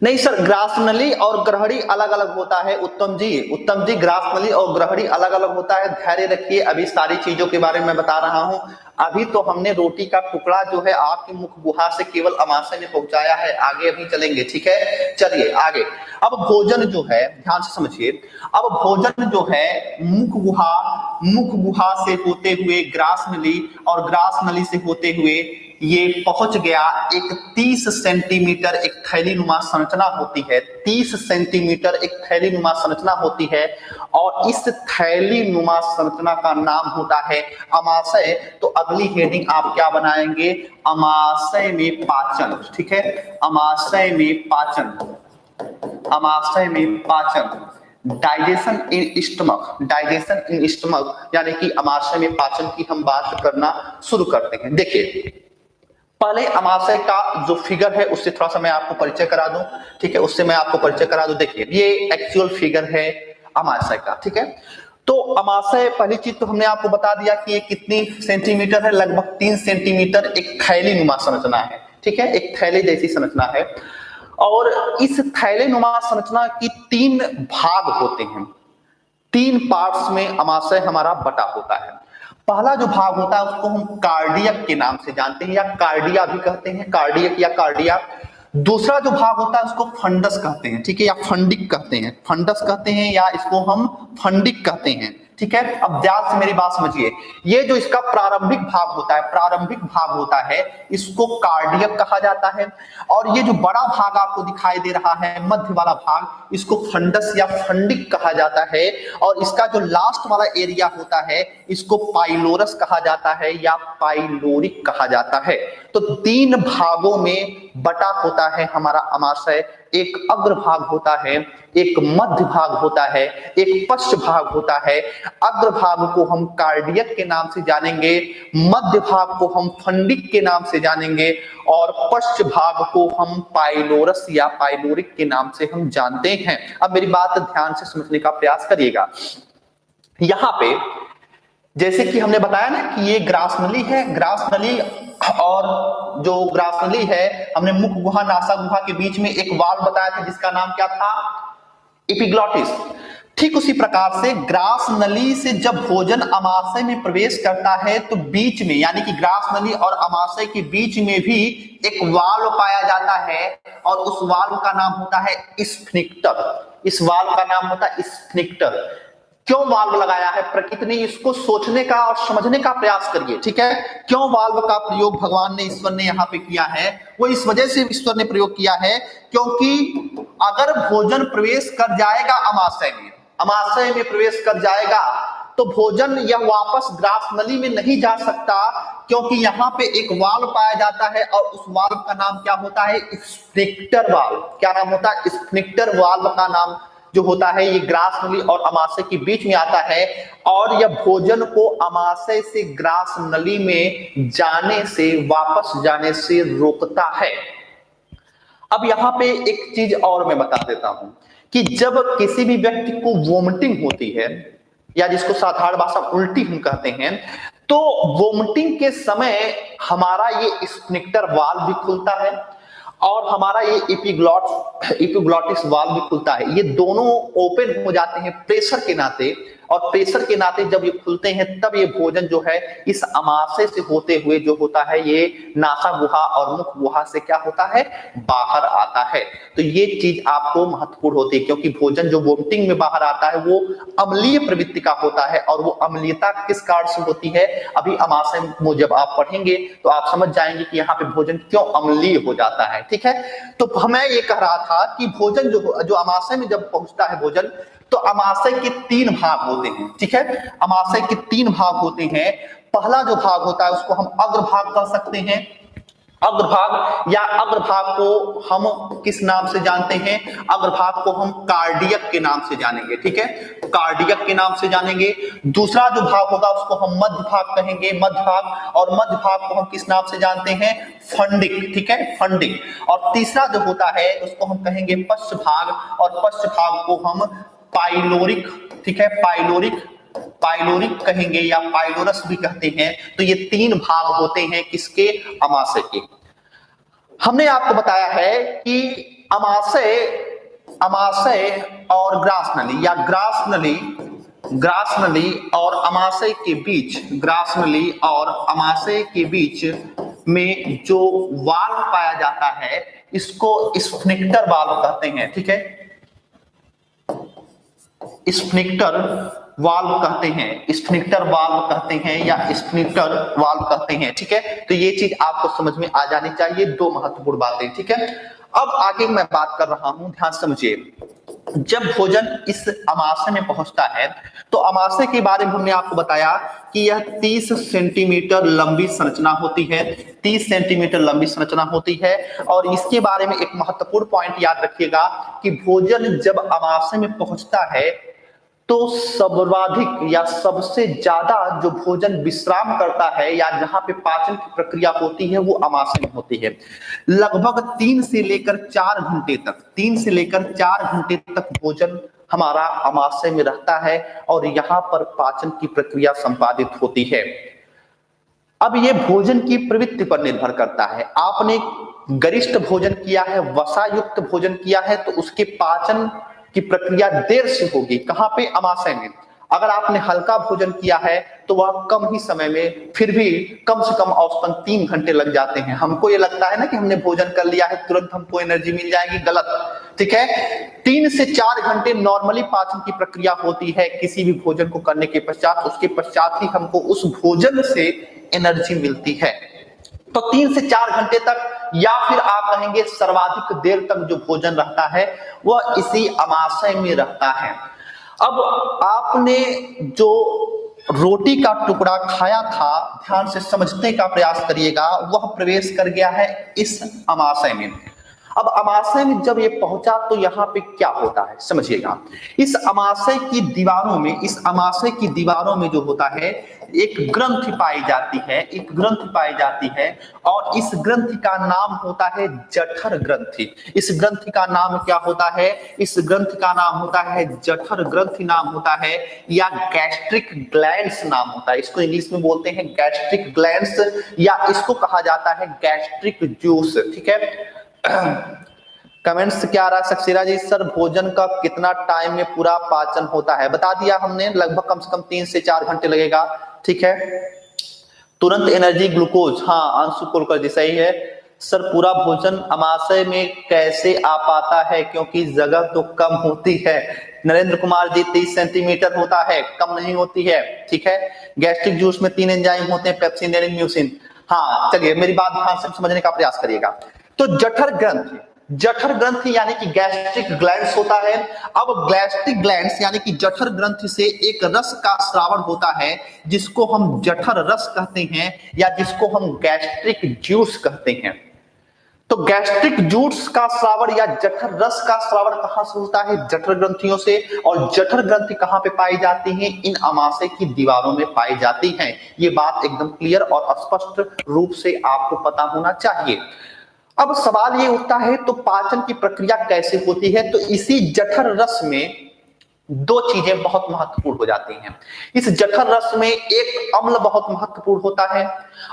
नहीं सर, ग्रास नली और ग्रहणी अलग अलग होता है। उत्तम जी ग्रास नली और ग्रहणी अलग अलग होता है। धैर्य रखिए, अभी सारी चीजों के बारे में बता रहा हूं। अभी तो हमने रोटी का टुकड़ा जो है आपके मुख गुहा से केवल अमाशय में पहुंचाया है, आगे अभी चलेंगे। ठीक है, चलिए आगे। अब भोजन जो है, ध्यान से समझिए, अब भोजन जो है मुख गुहा से होते हुए ग्रास नली और ग्रास नली से होते हुए ये पहुंच गया एक 30 सेंटीमीटर एक थैलीनुमा संरचना होती है। 30 सेंटीमीटर एक थैलीनुमा संरचना होती है और इस थैलीनुमा संरचना का नाम होता है अमाशय। तो अगली हेडिंग आप क्या बनाएंगे? अमाशय में पाचन। ठीक है, अमाशय में पाचन, अमाशय में पाचन, digestion in stomach, digestion in stomach, यानी कि अमाशय में पाचन की हम बात करना शुरू करते हैं। देखिए, पहले अमाशय का जो फिगर है उससे थोड़ा सा मैं आपको परिचय करा दूं। ठीक है, उससे मैं आपको परिचय करा दूं। देखिए, ये एक्चुअल फिगर है अमाशय का। ठीक है, तो अमाशय, पहली चीज तो हमने आपको बता दिया कि ये कितनी सेंटीमीटर है, लगभग 3 सेंटीमीटर एक थैलीनुमा संरचना है। ठीक है, एक थैले जैसी संरचना है और इस थैलीनुमा संरचना की 3 भाग होते हैं। 3 पार्ट्स में अमाशय हमारा बटा होता है। पहला जो भाग होता है उसको हम कार्डियक के नाम से जानते हैं या कार्डिया भी कहते हैं, कार्डियक या कार्डिया। दूसरा जो भाग होता है उसको फंडस कहते हैं। ठीक है, या फंडिक कहते हैं, फंडस कहते हैं या इसको हम फंडिक कहते हैं। ठीक है, अब ध्यान से मेरी बात समझिए। ये जो इसका प्रारंभिक भाग होता है, प्रारंभिक भाग होता है, इसको कार्डियक कहा जाता है। और ये जो बड़ा भाग आपको दिखाई दे रहा है, मध्य वाला भाग, इसको फंडस या फंडिक कहा जाता है। और इसका जो लास्ट वाला एरिया होता है इसको पाइलोरस कहा जाता है या पाइलोरिक कहा जाता है। तो 3 भागों में बटा होता है हमारा अमाशय। एक अग्र भाग होता है, एक मध्य भाग होता है, एक पश्च भाग होता है। अग्र भाग को हम कार्डियक के नाम से जानेंगे, मध्य भाग को हम फंडिक के नाम से जानेंगे और पश्च भाग को हम पाइलोरस या पाइलोरिक के नाम से हम जानते हैं। अब मेरी बात ध्यान से समझने का प्रयास करिएगा। यहां पे जैसे कि हमने बताया ना कि ये ग्रास नली है, ग्रास नली और जो ग्रास नली है, हमने मुख गुहा नासा गुहा के बीच में एक वाल्व बताया था जिसका नाम क्या था? एपिग्लॉटिस। ठीक उसी प्रकार से ग्रास नली से जब भोजन अमाशय में प्रवेश करता है तो बीच में, यानी कि ग्रास नली और अमाशय के बीच में भी एक वाल्व पाया जाता है और उस वाल्व का नाम होता है स्फिंक्टर। इस वाल्व का नाम होता है स्फिंक्टर। क्यों वाल्व लगाया है प्रकृति ने, इसको सोचने का और समझने का प्रयास करिए। ठीक है, क्यों वाल्व का प्रयोग भगवान ने, ईश्वर ने यहाँ पे किया है? वो इस वजह से ईश्वर ने प्रयोग किया है क्योंकि अगर भोजन प्रवेश कर जाएगा अमाशय में प्रवेश कर जाएगा तो भोजन यह वापस ग्रास नली में नहीं जा सकता, क्योंकि यहाँ पे एक वाल्व पाया जाता है और उस वाल्व का नाम क्या होता है? Sphincter valve. क्या नाम होता है? स्फिंक्टर वाल्व का नाम जो होता है ये ग्रास नली और अमाशय के बीच में आता है और यह भोजन को अमाशय से ग्रास नली में जाने से, वापस जाने से रोकता है। अब यहाँ पे एक चीज और मैं बता देता हूं कि जब किसी भी व्यक्ति को वोमिटिंग होती है, या जिसको साधारण भाषा उल्टी हम कहते हैं, तो वोमिटिंग के समय हमारा ये स्फिंक्टर वाल्व भी खुलता है और हमारा ये एपिग्लॉटिस वाल्व भी खुलता है। ये दोनों ओपन हो जाते हैं प्रेशर के नाते, और प्रेशर के नाते जब ये खुलते हैं तब ये भोजन जो है इस अमाशय से होते हुए जो होता है ये नासा गुहा और मुख गुहा से क्या होता है, बाहर आता है। तो ये चीज आपको महत्वपूर्ण होती है, क्योंकि भोजन जो वोमिटिंग में बाहर आता है वो अम्लीय प्रवृत्ति का होता है, और वो अम्लीयता किस कारण से होती है अभी अमाशय में जब आप पढ़ेंगे तो आप समझ जाएंगे कि यहाँ पे भोजन क्यों अम्लीय हो जाता है। ठीक है, तो मैं ये कह रहा था कि भोजन जो अमाशय में जब पहुंचता है भोजन, तो अमाशय के 3 भाग होते हैं। ठीक है, अमाशय के 3 भाग होते हैं। पहला जो भाग होता है उसको हम अग्रभाग कह सकते हैं, अग्रभाग, या अग्रभाग को हम किस नाम से जानते हैं, अग्रभाग को हम कार्डियक के नाम से जानेंगे। ठीक है, कार्डियक के नाम से जानेंगे। दूसरा जो भाग होगा उसको हम मध्य भाग कहेंगे, मध्य भाग, और मध्य भाग को हम किस नाम से जानते हैं, फंडिक। ठीक है, फंडिक। और तीसरा जो होता है उसको हम कहेंगे पश्च भाग, और पश्च भाग को हम पाइलोरिक, ठीक है, पाइलोरिक कहेंगे या पाइलोरस भी कहते हैं। तो ये 3 भाग होते हैं किसके, अमाशय के। हमने आपको बताया है कि अमाशय और ग्रास नली, या ग्रास नली और अमाशय के बीच, ग्रास नली और अमाशय के बीच में जो वाल्व पाया जाता है इसको स्फिंक्टर वाल्व कहते हैं। ठीक है, स्फिंक्टर वाल्व कहते हैं, स्फिंक्टर वाल्व कहते हैं या स्फिंक्टर वाल्व कहते हैं। ठीक है, तो ये चीज आपको समझ में आ जानी चाहिए, 2 महत्वपूर्ण बातें। ठीक है, अब आगे मैं बात कर रहा हूं, ध्यान समझिए। जब भोजन इस अमाशय में पहुंचता है तो अमाशय के बारे में हमने आपको बताया कि यह 30 सेंटीमीटर लंबी संरचना होती है, 30 सेंटीमीटर लंबी संरचना होती है। और इसके बारे में एक महत्वपूर्ण पॉइंट याद रखिएगा कि भोजन जब अमाशय में पहुंचता है तो सर्वाधिक या सबसे ज्यादा जो भोजन विश्राम करता है या जहां पे पाचन की प्रक्रिया होती है वो अमाशय में होती है। लगभग 3 से लेकर 4 घंटे तक, 3 से लेकर 4 घंटे तक भोजन हमारा अमाशय में रहता है और यहाँ पर पाचन की प्रक्रिया संपादित होती है। अब ये भोजन की प्रवृत्ति पर निर्भर करता है। आपने गरिष्ठ भोजन किया है, वसा युक्त भोजन किया है, तो उसके पाचन की प्रक्रिया देर से होगी। कहां पे, अमाशय में। अगर आपने हल्का भोजन किया है तो वह कम ही समय में, फिर भी कम से कम औसतन 3 घंटे लग जाते हैं। हमको ये लगता है ना कि हमने भोजन कर लिया है तुरंत हमको एनर्जी मिल जाएगी, गलत। ठीक है, 3 से 4 घंटे नॉर्मली पाचन की प्रक्रिया होती है किसी भी भोजन को करने के पश्चात, उसके पश्चात ही हमको उस भोजन से एनर्जी मिलती है। तो 3 से 4 घंटे तक, या फिर आप कहेंगे सर्वाधिक देर तक जो भोजन रहता है वह इसी अमाशय में रहता है। अब आपने जो रोटी का टुकड़ा खाया था, ध्यान से समझने का प्रयास करिएगा, वह प्रवेश कर गया है इस अमाशय में। अब अमाशय में जब ये पहुंचा तो यहाँ पे क्या होता है समझिएगा। इस अमाशय की दीवारों में, इस अमाशय की दीवारों में जो होता है एक ग्रंथि पाई जाती है, एक ग्रंथि पाई जाती है, और इस ग्रंथि का नाम होता है जठर ग्रंथि। इस ग्रंथि का नाम क्या होता है, इस ग्रंथि का नाम होता है जठर ग्रंथि नाम होता है, या गैस्ट्रिक ग्लैंड्स नाम होता है। इसको इंग्लिश में बोलते हैं गैस्ट्रिक ग्लैंड्स, या इसको कहा जाता है गैस्ट्रिक जूस। ठीक है, कमेंट्स क्या आ रहा है सक्सेना जी, सर भोजन का कितना टाइम में पूरा पाचन होता है? बता दिया हमने, लगभग कम से कम 3 से 4 घंटे लगेगा। ठीक है, तुरंत एनर्जी ग्लूकोज, हाँ अंशु कोलकर जी सही है। सर पूरा भोजन अमाशय में कैसे आ पाता है, क्योंकि जगह तो कम होती है। नरेंद्र कुमार जी 30 सेंटीमीटर होता है, कम नहीं होती है। ठीक है, गैस्ट्रिक जूस में 3 एंजाइम होते हैं, पेप्सिन, एडेनिन, म्यूसिन। हाँ चलिए मेरी बात ध्यान से समझने का प्रयास करिएगा। तो जठर ग्रंथि, जठर ग्रंथि यानी कि गैस्ट्रिक ग्लैंड्स होता है। अब गैस्ट्रिक ग्लैंड्स यानी कि जठर ग्रंथि से एक रस का स्रावन होता है जिसको हम जठर रस कहते हैं, या जिसको हम गैस्ट्रिक जूस कहते हैं। तो गैस्ट्रिक जूस का स्रावन या जठर रस का स्रावन कहां से होता है, जठर ग्रंथियों से। और जठर ग्रंथि कहां पे पाई जाती है, इन अमाशय की दीवारों में पाई जाती है। ये बात एकदम क्लियर और स्पष्ट रूप से आपको पता होना चाहिए। अब सवाल ये उठता है तो पाचन की प्रक्रिया कैसे होती है? तो इसी जठर रस में दो चीजें बहुत महत्वपूर्ण हो जाती हैं। इस जठर रस में एक अम्ल बहुत महत्वपूर्ण होता है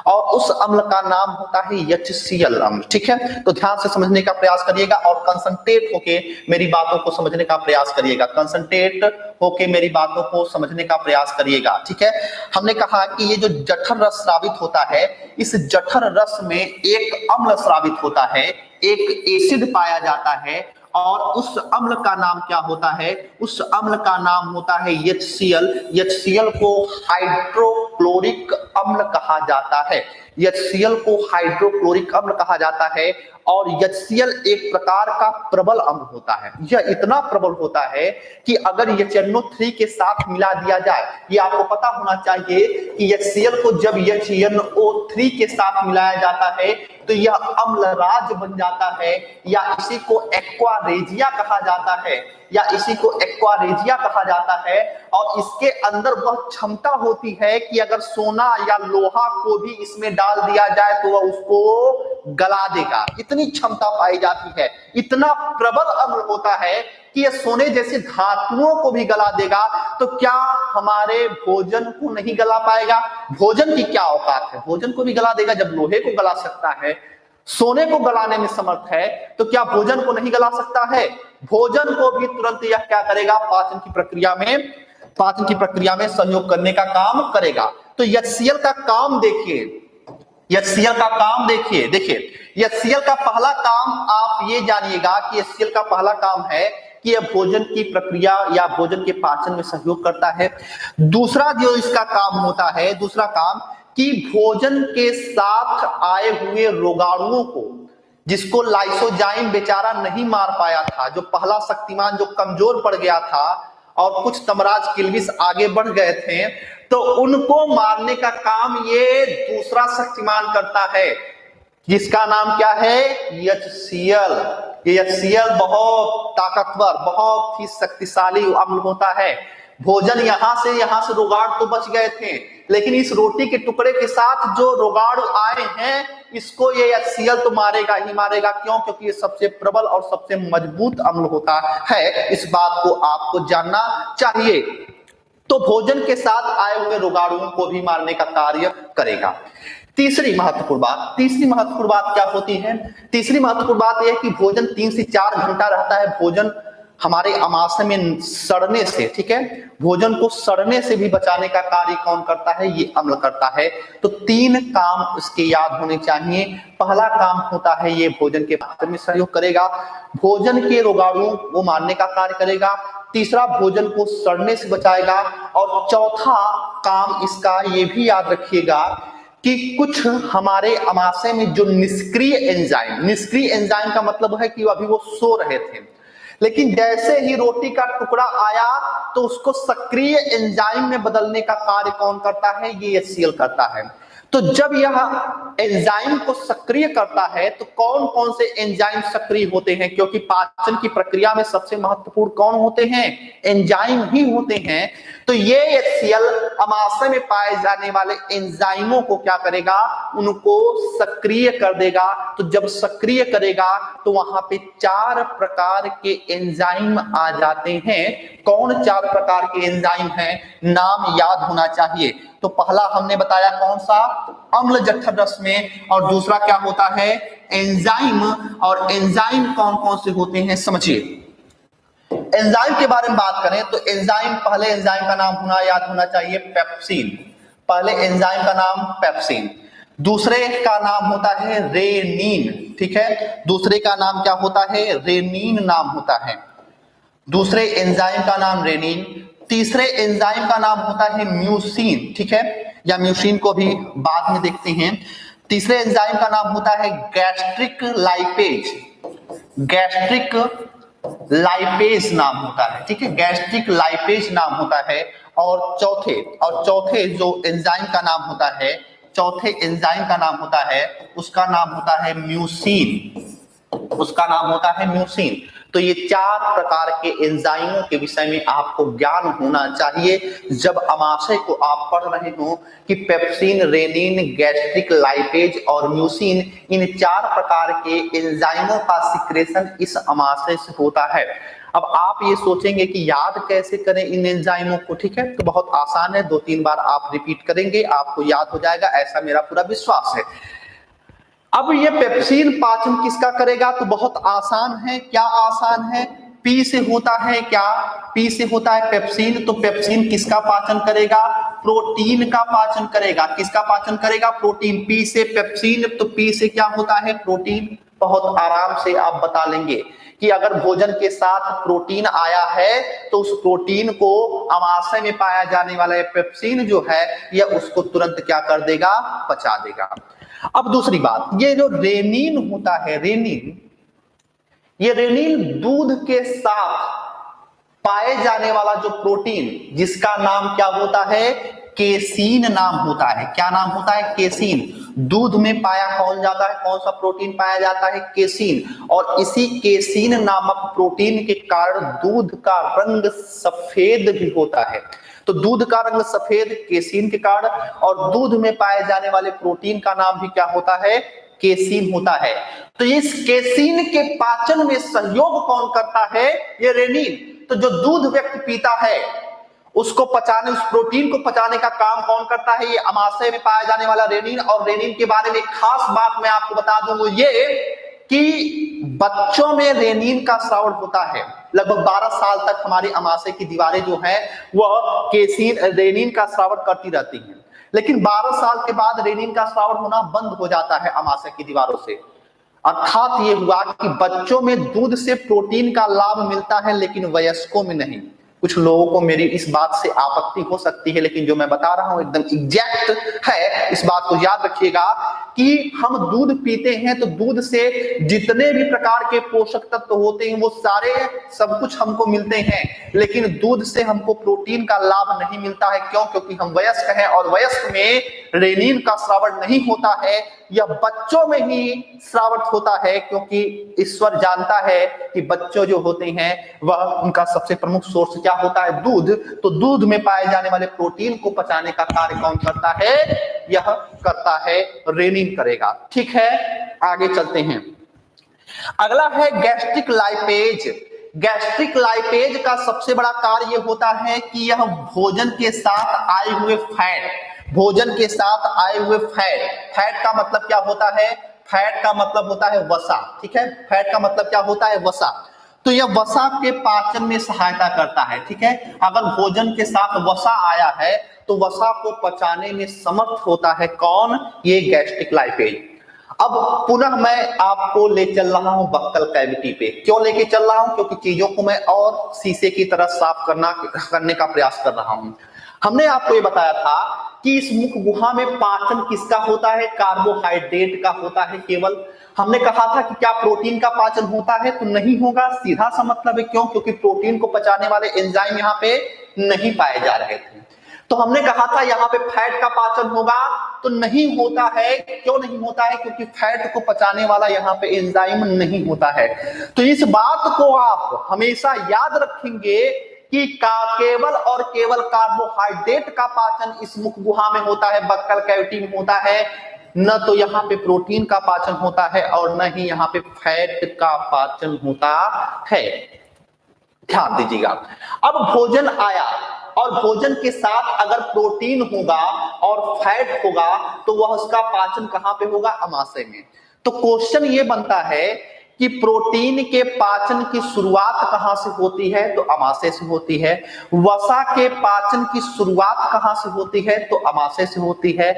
और उस अम्ल का नाम होता है HCl अम्ल। ठीक है, तो ध्यान से समझने का प्रयास करिएगा और कंसंट्रेट होके मेरी बातों को समझने का प्रयास करिएगा। कंसंट्रेट होके मेरी बातों को समझने का प्रयास करिएगा। ठीक है, हमने कहा कि ये जो जठर रस स्रावित होता है, इस जठर रस में एक अम्ल स्रावित होता है, एक एसिड पाया जाता है और उस अम्ल का नाम क्या होता है? उस अम्ल का नाम होता है HCl। HCl को हाइड्रोक्लोरिक अम्ल कहा जाता है। HCl को हाइड्रोक्लोरिक अम्ल कहा जाता है और HCl एक प्रकार का प्रबल अम्ल होता है। यह इतना प्रबल होता है कि अगर HNO3 के साथ मिला दिया जाए, ये आपको पता होना चाहिए कि HCl को जब HNO3 के साथ मिलाया जाता है तो यह अम्लराज बन जाता है, या इसी को एक्वारेजिया कहा जाता है, या इसी को एक्वारेजिया कहा जाता है। और इसके अंदर वह क्षमता होती है कि अगर सोना या लोहा को भी इसमें डाल दिया जाए तो वह उसको गला देगा। इतनी क्षमता पाई जाती है, इतना प्रबल अम्ल होता है कि यह सोने जैसे धातुओं को भी गला देगा। तो क्या हमारे भोजन को नहीं गला पाएगा? भोजन की क्या औकात है, भोजन को भी गला देगा। जब लोहे को गला सकता है, सोने को गलाने में समर्थ है, तो क्या भोजन को नहीं गला सकता है? भोजन को भी तुरंत यह क्या करेगा? पाचन की प्रक्रिया में सहयोग करने का काम करेगा। तो HCl का काम देखिए, HCl का काम देखिए HCl का पहला काम आप ये जानिएगा कि HCl का पहला काम है कि यह भोजन की प्रक्रिया या भोजन के पाचन में सहयोग करता है। दूसरा जो इसका काम होता है, दूसरा काम कि भोजन के साथ आए हुए रोगाणुओं को, जिसको लाइसोजाइम बेचारा नहीं मार पाया था, जो पहला शक्तिमान जो कमजोर पड़ गया था और कुछ तमराज किल्विस आगे बढ़ गए थे, तो उनको मारने का काम ये दूसरा शक्तिमान करता है, जिसका नाम क्या है? HCl। ये HCl बहुत ताकतवर, बहुत ही शक्तिशाली अम्ल होता है। भोजन यहां से रोगाणु तो बच गए थे, लेकिन इस रोटी के टुकड़े के साथ जो रोगाणु आए हैं, इसको ये HCl तो मारेगा ही मारेगा। क्यों? क्योंकि ये सबसे प्रबल और सबसे मजबूत अम्ल होता है। इस बात को आपको जानना चाहिए। तो भोजन के साथ आए हुए रोगाणुओं को भी मारने का कार्य करेगा। तीसरी महत्वपूर्ण बात क्या होती है? तीसरी महत्वपूर्ण बात यह है कि भोजन 3 से 4 घंटा रहता है। भोजन हमारे आमाशय में सड़ने से, ठीक है, भोजन को सड़ने से भी बचाने का कार्य कौन करता है? ये अम्ल करता है। तो 3 काम इसके याद होने चाहिए। पहला काम होता है ये भोजन के पाचन में सहयोग करेगा, भोजन के रोगाणुओं को मारने का कार्य करेगा, तीसरा भोजन को सड़ने से बचाएगा, और चौथा काम इसका ये भी याद रखिएगा कि कुछ हमारे आमाशय में जो निष्क्रिय एंजाइम का मतलब है कि अभी वो सो रहे थे, लेकिन जैसे ही रोटी का टुकड़ा आया तो उसको सक्रिय एंजाइम में बदलने का कार्य कौन करता है? ये HCl करता है। तो जब यह एंजाइम को सक्रिय करता है तो कौन कौन से एंजाइम सक्रिय होते हैं? क्योंकि पाचन की प्रक्रिया में सबसे महत्वपूर्ण कौन होते हैं? एंजाइम ही होते हैं। तो ये HCl आमाशय में पाए जाने वाले एंजाइमों को क्या करेगा? उनको सक्रिय कर देगा। तो जब सक्रिय करेगा तो वहां पे 4 प्रकार के एंजाइम आ जाते हैं। कौन 4 प्रकार के एंजाइम हैं? नाम याद होना चाहिए। तो पहला हमने बताया कौन सा? अम्ल जठर रस में। और दूसरा क्या होता है? एंजाइम। और एंजाइम कौन कौन से होते हैं समझिए। एंजाइम के बारे में बात करें तो एंजाइम, पहले एंजाइम का नाम याद होना चाहिए पेप्सिन। पहले एंजाइम का नाम पेप्सिन। दूसरे का नाम होता है रेनिन, ठीक है, दूसरे का नाम क्या होता है? रेनिन नाम होता है। दूसरे एंजाइम का नाम रेनिन। तीसरे एंजाइम का नाम होता है म्यूसिन, ठीक है, या म्यूसिन को भी बाद में देखते हैं। तीसरे एंजाइम का नाम होता है गैस्ट्रिक लाइपेज नाम होता है, ठीक है, गैस्ट्रिक लाइपेज नाम होता है। और चौथे जो एंजाइम का नाम होता है, चौथे एंजाइम का नाम होता है, उसका नाम होता है म्यूसिन, उसका नाम होता है म्यूसिन। तो ये 4 प्रकार के एंजाइमों के विषय में आपको ज्ञान होना चाहिए जब अमाशय को आप पढ़ रहे हो कि पेप्सिन, रेनिन, गैस्ट्रिक लाइपेज और म्यूसिन, इन 4 प्रकार के एंजाइमों का सिक्रेशन इस अमाशय से होता है। अब आप ये सोचेंगे कि याद कैसे करें इन एंजाइमों को, ठीक है, तो बहुत आसान है, 2-3 बार आप रिपीट करेंगे आपको याद हो जाएगा, ऐसा मेरा पूरा विश्वास है। अब ये पेप्सिन पाचन किसका करेगा, तो बहुत आसान है। क्या आसान है? पी से होता है, क्या पी से होता है पेप्सिन, तो पेप्सिन किसका पाचन करेगा, प्रोटीन का पाचन करेगा। किसका पाचन करेगा? प्रोटीन। पी से पेप्सिन, तो पी से क्या होता है, प्रोटीन। बहुत आराम से आप बता लेंगे कि अगर भोजन के साथ प्रोटीन आया है तो उस प्रोटीन को अमाशय में पाया जाने वाला ये पेप्सिन जो है यह उसको तुरंत क्या कर देगा, पचा देगा। अब दूसरी बात, ये जो रेनिन होता है, रेनिन, ये रेनिन दूध के साथ पाए जाने वाला जो प्रोटीन जिसका नाम क्या होता है, केसीन नाम होता है। क्या नाम होता है? केसीन। दूध में पाया कौन जाता है, कौन सा प्रोटीन पाया जाता है, केसीन। और इसी केसीन नामक प्रोटीन के कारण दूध का रंग सफेद भी होता है। तो दूध का रंग सफेद केसीन के कारण, और दूध में पाए जाने वाले प्रोटीन का नाम भी क्या होता है, केसीन होता है। तो इस केसीन के पाचन में सहयोग कौन करता है, ये रेनिन। तो जो दूध व्यक्ति पीता है उसको पचाने, उस प्रोटीन को पचाने का काम कौन करता है, ये अमाशय में पाया जाने वाला रेनिन। और रेनिन के बारे में एक खास बात मैं आपको बता दूं, ये कि बच्चों में रेनिन का स्राव होता है। लगभग 12 साल तक हमारे अमाशय की दीवारें जो हैं वह केसीन रेनिन का स्राव करती रहती हैं, लेकिन 12 साल के बाद रेनिन का स्राव होना बंद हो जाता है अमाशय की दीवारों से। अर्थात ये हुआ कि बच्चों में दूध से प्रोटीन का लाभ मिलता है लेकिन वयस्कों में नहीं। कुछ लोगों को मेरी इस बात से आपत्ति हो सकती है, लेकिन जो मैं बता रहा हूं एकदम एग्जैक्ट है। इस बात को याद रखिएगा कि हम दूध पीते हैं तो दूध से जितने भी प्रकार के पोषक तत्व होते हैं वो सारे सब कुछ हमको मिलते हैं, लेकिन दूध से हमको प्रोटीन का लाभ नहीं मिलता है। क्यों? क्योंकि हम वयस्क हैं और वयस्क में रेनिन का स्रावण नहीं होता है, यह बच्चों में ही स्रावित होता है, क्योंकि ईश्वर जानता है कि बच्चों जो होते हैं वह उनका सबसे प्रमुख सोर्स क्या होता है, दूध। तो दूध में पाए जाने वाले प्रोटीन को पचाने का कार्य कौन करता है, यह करता है रेनिन करेगा। ठीक है, आगे चलते हैं। अगला है गैस्ट्रिक लाइपेज। गैस्ट्रिक लाइपेज का सबसे बड़ा कार्य यह होता है कि यह भोजन के साथ आए हुए फैट, भोजन के साथ आए हुए फैट, फैट का मतलब क्या होता है, फैट का मतलब होता है वसा। ठीक है, फैट का मतलब क्या होता है, वसा। तो यह वसा के पाचन में सहायता करता है। ठीक है, अगर भोजन के साथ वसा आया है तो वसा को पचाने में समर्थ होता है कौन, ये गैस्ट्रिक लाइपेज। अब पुनः मैं आपको ले चल रहा हूं बक्कल कैविटी पे। क्यों लेके चल रहा हूं, क्योंकि चीजों को मैं और शीशे की तरह साफ करने का प्रयास कर रहा हूं। हमने आपको ये बताया था कि इस मुख गुहा में पाचन किसका होता है, कार्बोहाइड्रेट का होता है केवल। हमने कहा था कि क्या प्रोटीन का पाचन होता है, तो नहीं होगा, सीधा सा मतलब है। क्यों? क्योंकि प्रोटीन को पचाने वाले एंजाइम यहाँ पे नहीं पाए जा रहे थे। तो हमने कहा था यहाँ पे फैट का पाचन होगा, तो नहीं होता है। क्यों नहीं होता है? क्योंकि फैट को पचाने वाला यहाँ पे एंजाइम नहीं होता है। तो इस बात को आप हमेशा याद रखेंगे कि केवल और केवल कार्बोहाइड्रेट का पाचन इस मुख गुहा में होता है, बक्कल कैविटी में होता है। न तो यहाँ पे प्रोटीन का पाचन होता है और न ही यहाँ पे फैट का पाचन होता है। ध्यान दीजिएगा। अब भोजन आया और भोजन के साथ अगर प्रोटीन होगा और फैट होगा तो वह उसका पाचन कहां पे होगा, अमाशय में। तो क्वेश्चन ये बनता है कि प्रोटीन के पाचन की शुरुआत कहां से होती है, तो अमाशय से होती है। वसा के पाचन की शुरुआत कहां से होती है, तो अमाशय से होती है।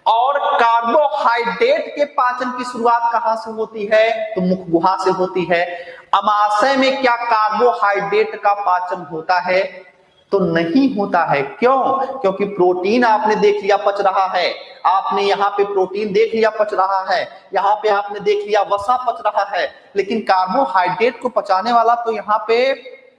और कार्बोहाइड्रेट के पाचन की शुरुआत कहां से होती है, तो मुख गुहा से होती है। अमाशय में क्या कार्बोहाइड्रेट का पाचन होता है, तो नहीं होता है। क्यों? क्योंकि प्रोटीन आपने देख लिया पच रहा है, आपने यहाँ पे प्रोटीन देख लिया पच रहा है, यहाँ पे आपने देख लिया वसा पच रहा है, लेकिन कार्बोहाइड्रेट को पचाने वाला तो यहाँ पे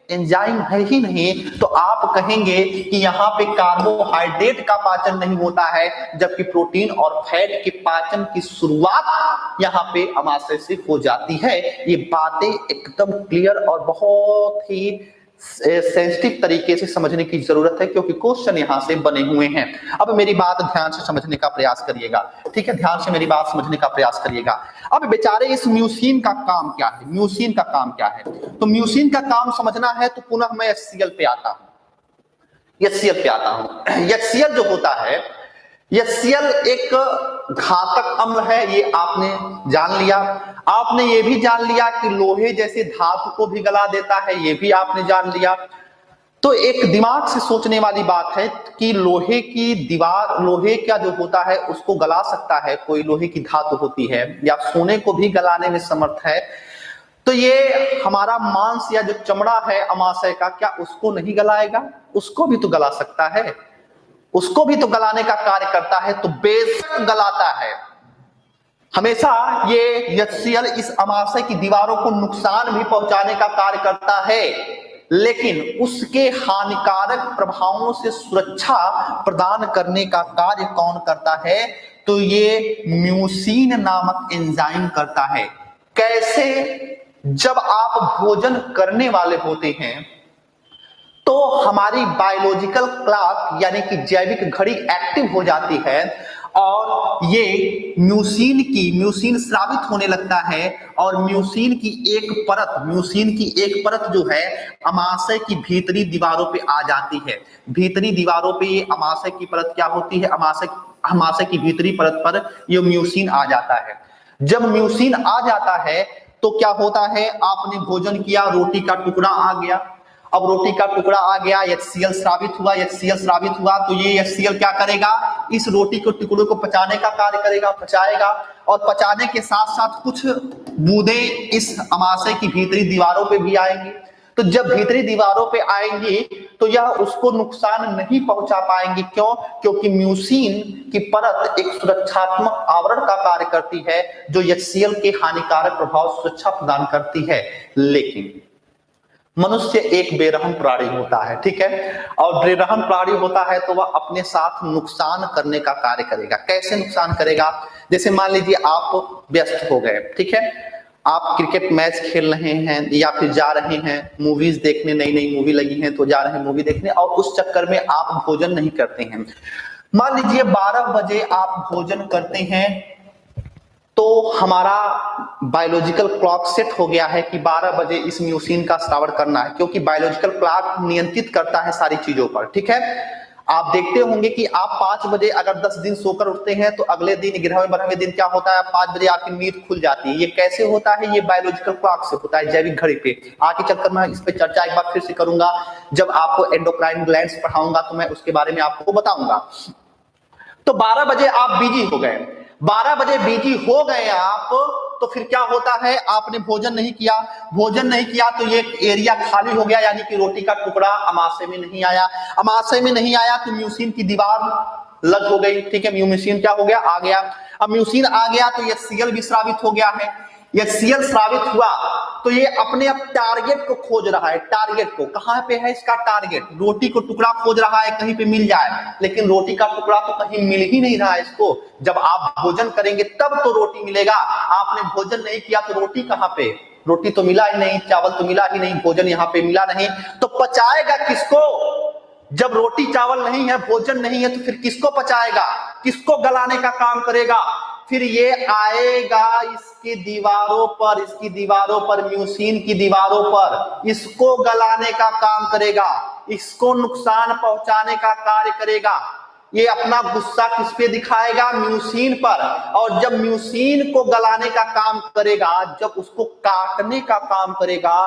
एंजाइम है ही नहीं तो आप कहेंगे कि यहाँ पे कार्बोहाइड्रेट का पाचन नहीं होता है, जबकि प्रोटीन और फैट के पाचन की शुरुआत यहाँ पे अमाशय से हो जाती है। ये बातें एकदम क्लियर और बहुत ही सेंसिटिव तरीके से समझने की जरूरत है, क्योंकि क्वेश्चन यहां से बने हुए हैं। अब मेरी बात ध्यान से समझने का प्रयास करिएगा, ठीक है, ध्यान से मेरी बात समझने का प्रयास करिएगा। अब बेचारे इस म्यूसिन का काम क्या है, म्यूसिन का काम क्या है? तो म्यूसिन का काम समझना है तो पुनः मैं HCl पे आता हूं। HCl जो होता है, HCl एक घातक अम्ल है, ये आपने जान लिया। आपने ये भी जान लिया कि लोहे जैसे धातु को भी गला देता है, ये भी आपने जान लिया। तो एक दिमाग से सोचने वाली बात है कि लोहे की दीवार, लोहे का जो होता है उसको गला सकता है, कोई लोहे की धातु होती है, या सोने को भी गलाने में समर्थ है, तो ये हमारा मांस या जो चमड़ा है अमाशय का, क्या उसको नहीं गलाएगा? उसको भी तो गला सकता है, उसको भी तो गलाने का कार्य करता है, तो बेशक गलाता है। हमेशा ये HCl इस अमाशय की दीवारों को नुकसान भी पहुंचाने का कार्य करता है, लेकिन उसके हानिकारक प्रभावों से सुरक्षा प्रदान करने का कार्य कौन करता है? तो ये म्यूसिन नामक एंजाइम करता है। कैसे? जब आप भोजन करने वाले होते हैं तो हमारी बायोलॉजिकल क्लॉक यानी कि जैविक घड़ी एक्टिव हो जाती है और ये म्यूसिन स्रावित होने लगता है, और म्यूसिन की एक परत जो है अमाशय की भीतरी दीवारों पे आ जाती है। भीतरी दीवारों पे ये अमाशय की परत क्या होती है? अमाशय की भीतरी परत पर ये म्यूसिन आ जाता है। जब म्यूसिन आ जाता है तो क्या होता है? आपने भोजन किया, रोटी का टुकड़ा आ गया, अब रोटी का टुकड़ा आ गया, HCl स्रावित हुआ, तो ये HCl क्या करेगा? इस रोटी के टुकड़े को पचाने का कार्य करेगा, पचाएगा, और पचाने के साथ साथ कुछ बूंदें इस अमाशय की भीतरी दीवारों पे भी आएंगी। तो जब भीतरी दीवारों पे आएंगी तो यह उसको नुकसान नहीं पहुंचा पाएंगी। क्यों? क्योंकि म्यूसिन की परत एक सुरक्षात्मक आवरण का कार्य करती है, जो HCl के हानिकारक प्रभाव सुरक्षा प्रदान करती है। लेकिन मनुष्य एक बेरहम प्राणी होता है, ठीक है, और बेरहम प्राणी होता है तो वह अपने साथ नुकसान करने का कार्य करेगा। कैसे नुकसान करेगा? जैसे मान लीजिए आप व्यस्त हो गए, ठीक है, आप क्रिकेट मैच खेल रहे हैं या फिर जा रहे हैं मूवीज देखने, नई नई मूवी लगी है तो जा रहे हैं मूवी देखने, और उस चक्कर में आप भोजन नहीं करते हैं। मान लीजिए 12 बजे आप भोजन करते हैं तो हमारा बायोलॉजिकल क्लॉक सेट हो गया है कि 12 बजे इस म्यूसिन का स्रावण करना है, क्योंकि बायोलॉजिकल क्लॉक नियंत्रित करता है सारी चीजों पर, ठीक है। आप देखते होंगे कि आप 5 बजे अगर 10 दिन सोकर उठते हैं तो अगले दिन 11वें 12वें दिन क्या होता है? 5 बजे आपकी नींद खुल जाती है। ये कैसे होता है? ये बायोलॉजिकल क्लॉक से होता है, जैविक घड़ी पे। आगे चलकर मैं इस पे चर्चा एक बार फिर से करूंगा, जब आपको एंडोक्राइन ग्लैंड्स पढ़ाऊंगा तो मैं उसके बारे में आपको बताऊंगा। तो 12 बजे आप बिजी हो गए, 12 बजे बिजी हो गए आप, तो फिर क्या होता है? आपने भोजन नहीं किया तो ये एरिया खाली हो गया, यानी कि रोटी का टुकड़ा अमाशय में नहीं आया तो म्यूसिन की दीवार लग हो गई, ठीक है। म्यूसिन क्या हो गया? आ गया। अब म्यूसिन आ गया तो HCl भी स्रावित हो गया है। HCl स्रावित हुआ तो ये अपने अब टारगेट को खोज रहा है। टारगेट को कहां पे है? इसका टारगेट रोटी को टुकड़ा खोज रहा है, कहीं पे मिल जाए, लेकिन रोटी का टुकड़ा तो कहीं मिल ही नहीं रहा है इसको। जब आप भोजन करेंगे तब तो रोटी मिलेगा, आपने भोजन नहीं किया तो रोटी कहां पे? रोटी तो मिला ही नहीं, चावल तो मिला ही नहीं, भोजन यहाँ पे मिला नहीं, तो पचाएगा किसको? जब रोटी चावल नहीं है, भोजन नहीं है, तो फिर किसको पचाएगा? किसको गलाने का काम करेगा? फिर ये आएगा इसकी दीवारों पर, म्यूसिन की दीवारों पर, इसको गलाने का काम करेगा, इसको नुकसान पहुंचाने का कार्य करेगा। ये अपना गुस्सा किस पे दिखाएगा? म्यूसिन पर। और जब म्यूसिन को गलाने का काम करेगा, जब उसको काटने का काम करेगा,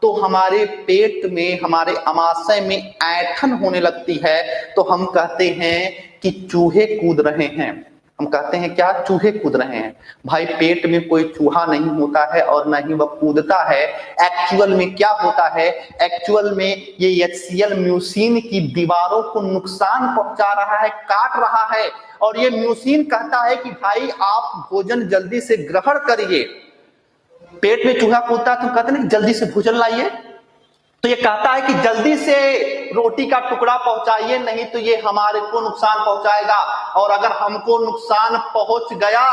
तो हमारे पेट में, हमारे अमाशय में ऐंठन होने लगती है। तो हम कहते हैं कि चूहे कूद रहे हैं। हम कहते हैं क्या? चूहे कूद रहे हैं। भाई पेट में कोई चूहा नहीं होता है और ना ही वह कूदता है। एक्चुअल में क्या होता है? एक्चुअल में ये HCl म्यूसिन की दीवारों को नुकसान पहुंचा रहा है, काट रहा है, और ये म्यूसिन कहता है कि भाई आप भोजन जल्दी से ग्रहण करिए। पेट में चूहा कूदता तो कहते ना जल्दी से भोजन लाइए, तो ये कहता है कि जल्दी से रोटी का टुकड़ा पहुंचाइए, नहीं तो ये हमारे को नुकसान पहुंचाएगा, और अगर हमको नुकसान पहुंच गया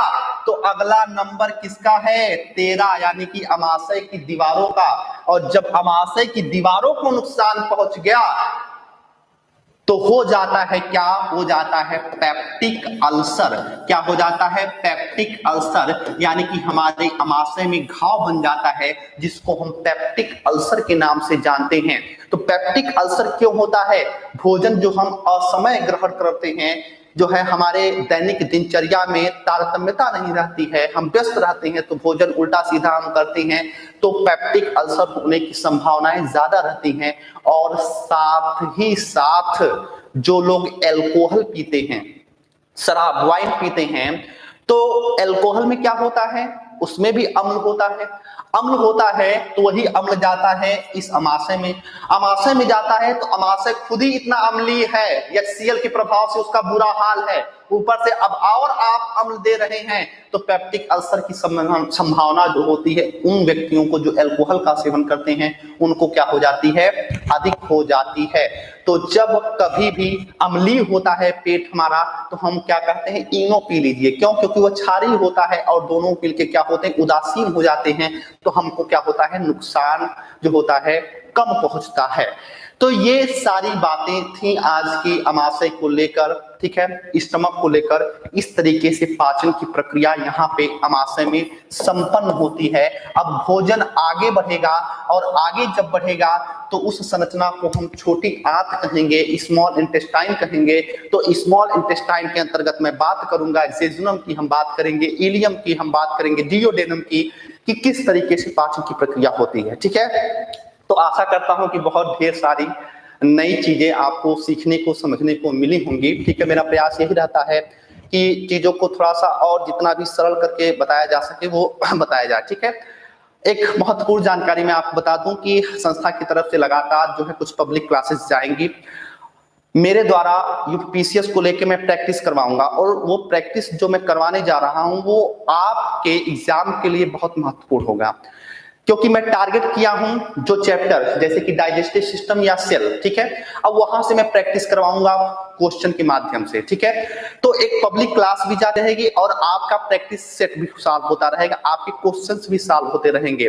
तो अगला नंबर किसका है? तेरा, यानी कि अमाशय की दीवारों का। और जब अमाशय की दीवारों को नुकसान पहुंच गया तो हो जाता है क्या? हो जाता है पेप्टिक अल्सर। क्या हो जाता है? पेप्टिक अल्सर, यानी कि हमारे अमाशय में घाव बन जाता है, जिसको हम पेप्टिक अल्सर के नाम से जानते हैं। तो पेप्टिक अल्सर क्यों होता है? भोजन जो हम असमय ग्रहण करते हैं, जो है हमारे दैनिक दिनचर्या में तारतम्यता नहीं रहती है, हम व्यस्त रहते हैं, तो भोजन उल्टा सीधा हम करते हैं, तो पेप्टिक अल्सर होने की संभावनाएं ज्यादा रहती हैं। और साथ ही साथ जो लोग अल्कोहल पीते हैं, शराब वाइन पीते हैं, तो अल्कोहल में क्या होता है? उसमें भी अम्ल होता है। अम्ल होता है तो वही अम्ल जाता है इस अमाशय में, अमाशय में जाता है तो अमाशय खुद ही इतना अम्लीय है, HCl के प्रभाव से उसका बुरा हाल है, ऊपर से अब और आप अम्ल दे रहे हैं, तो पेप्टिक अल्सर की संभावना जो होती है उन व्यक्तियों को जो अल्कोहल का सेवन करते हैं उनको क्या हो जाती है? अधिक हो जाती है। तो जब कभी भी अम्लीय होता है पेट हमारा, तो हम क्या कहते हैं? इनो पी लीजिए। क्यों? क्योंकि वो क्षारीय होता है और दोनों मिलके क्या होते हैं? उदासीन हो जाते हैं, तो हमको क्या होता है? नुकसान जो होता है कम पहुंचता है। तो ये सारी बातें थी आज की अमाशय को लेकर, ठीक है, स्टमक को लेकर। इस तरीके से पाचन की प्रक्रिया यहाँ पे अमाशय में संपन्न होती है। अब भोजन आगे बढ़ेगा, और आगे जब बढ़ेगा तो उस संरचना को हम छोटी आंत कहेंगे, स्मॉल इंटेस्टाइन कहेंगे। तो स्मॉल इंटेस्टाइन के अंतर्गत मैं बात करूंगा जेजुनम की, हम बात करेंगे इलियम की, हम बात करेंगे डियोडेनम की, कि किस तरीके से पाचन की प्रक्रिया होती है। ठीक है, तो आशा करता हूं कि बहुत ढेर सारी नई चीजें आपको सीखने को, समझने को मिली होंगी। ठीक है, मेरा प्रयास यही रहता है कि चीजों को थोड़ा सा और जितना भी सरल करके बताया जा सके वो बताया जाए। ठीक है, एक महत्वपूर्ण जानकारी मैं आपको बता दूं कि संस्था की तरफ से लगातार जो है कुछ पब्लिक क्लासेस जाएंगी मेरे द्वारा। यूपीसीएस को लेके मैं प्रैक्टिस करवाऊंगा, और वो प्रैक्टिस जो मैं करवाने जा रहा हूं वो आपके एग्जाम के लिए बहुत महत्वपूर्ण होगा, क्योंकि मैं टारगेट किया हूं जो चैप्टर जैसे कि डाइजेस्टिव सिस्टम या सेल, ठीक है, अब वहां से मैं प्रैक्टिस करवाऊंगा क्वेश्चन के माध्यम से। ठीक है, तो एक पब्लिक क्लास भी जाती रहेगी और आपका प्रैक्टिस सेट भी सॉल्व होता रहेगा, आपके क्वेश्चंस भी सॉल्व होते रहेंगे।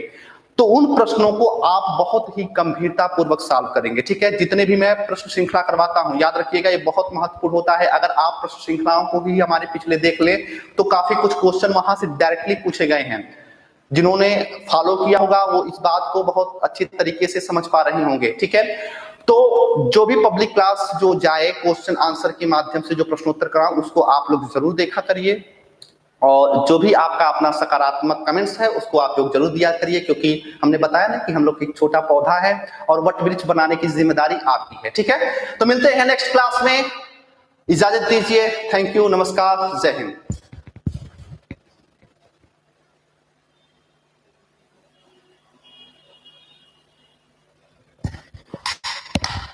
तो उन प्रश्नों को आप बहुत ही गंभीरता पूर्वक सॉल्व करेंगे। ठीक है, जितने भी मैं प्रश्न श्रृंखला करवाता हूं, याद रखिएगा ये बहुत महत्वपूर्ण होता है। अगर आप प्रश्न श्रृंखलाओं को भी हमारे पिछले देख ले तो काफी कुछ क्वेश्चन वहां से डायरेक्टली पूछे गए हैं। जिन्होंने फॉलो किया होगा वो इस बात को बहुत अच्छी तरीके से समझ पा रहे होंगे। ठीक है, तो जो भी पब्लिक क्लास जो जाए क्वेश्चन आंसर के माध्यम से जो प्रश्नोत्तर कराऊं उसको आप लोग जरूर देखा करिए, और जो भी आपका अपना सकारात्मक कमेंट्स है उसको आप लोग जरूर दिया करिए, क्योंकि हमने बताया ना कि हम लोग एक छोटा पौधा है और वट वृक्ष बनाने की जिम्मेदारी आपकी है। ठीक है, तो मिलते हैं नेक्स्ट क्लास में, इजाजत दीजिए। थैंक यू, नमस्कार, जय हिंद।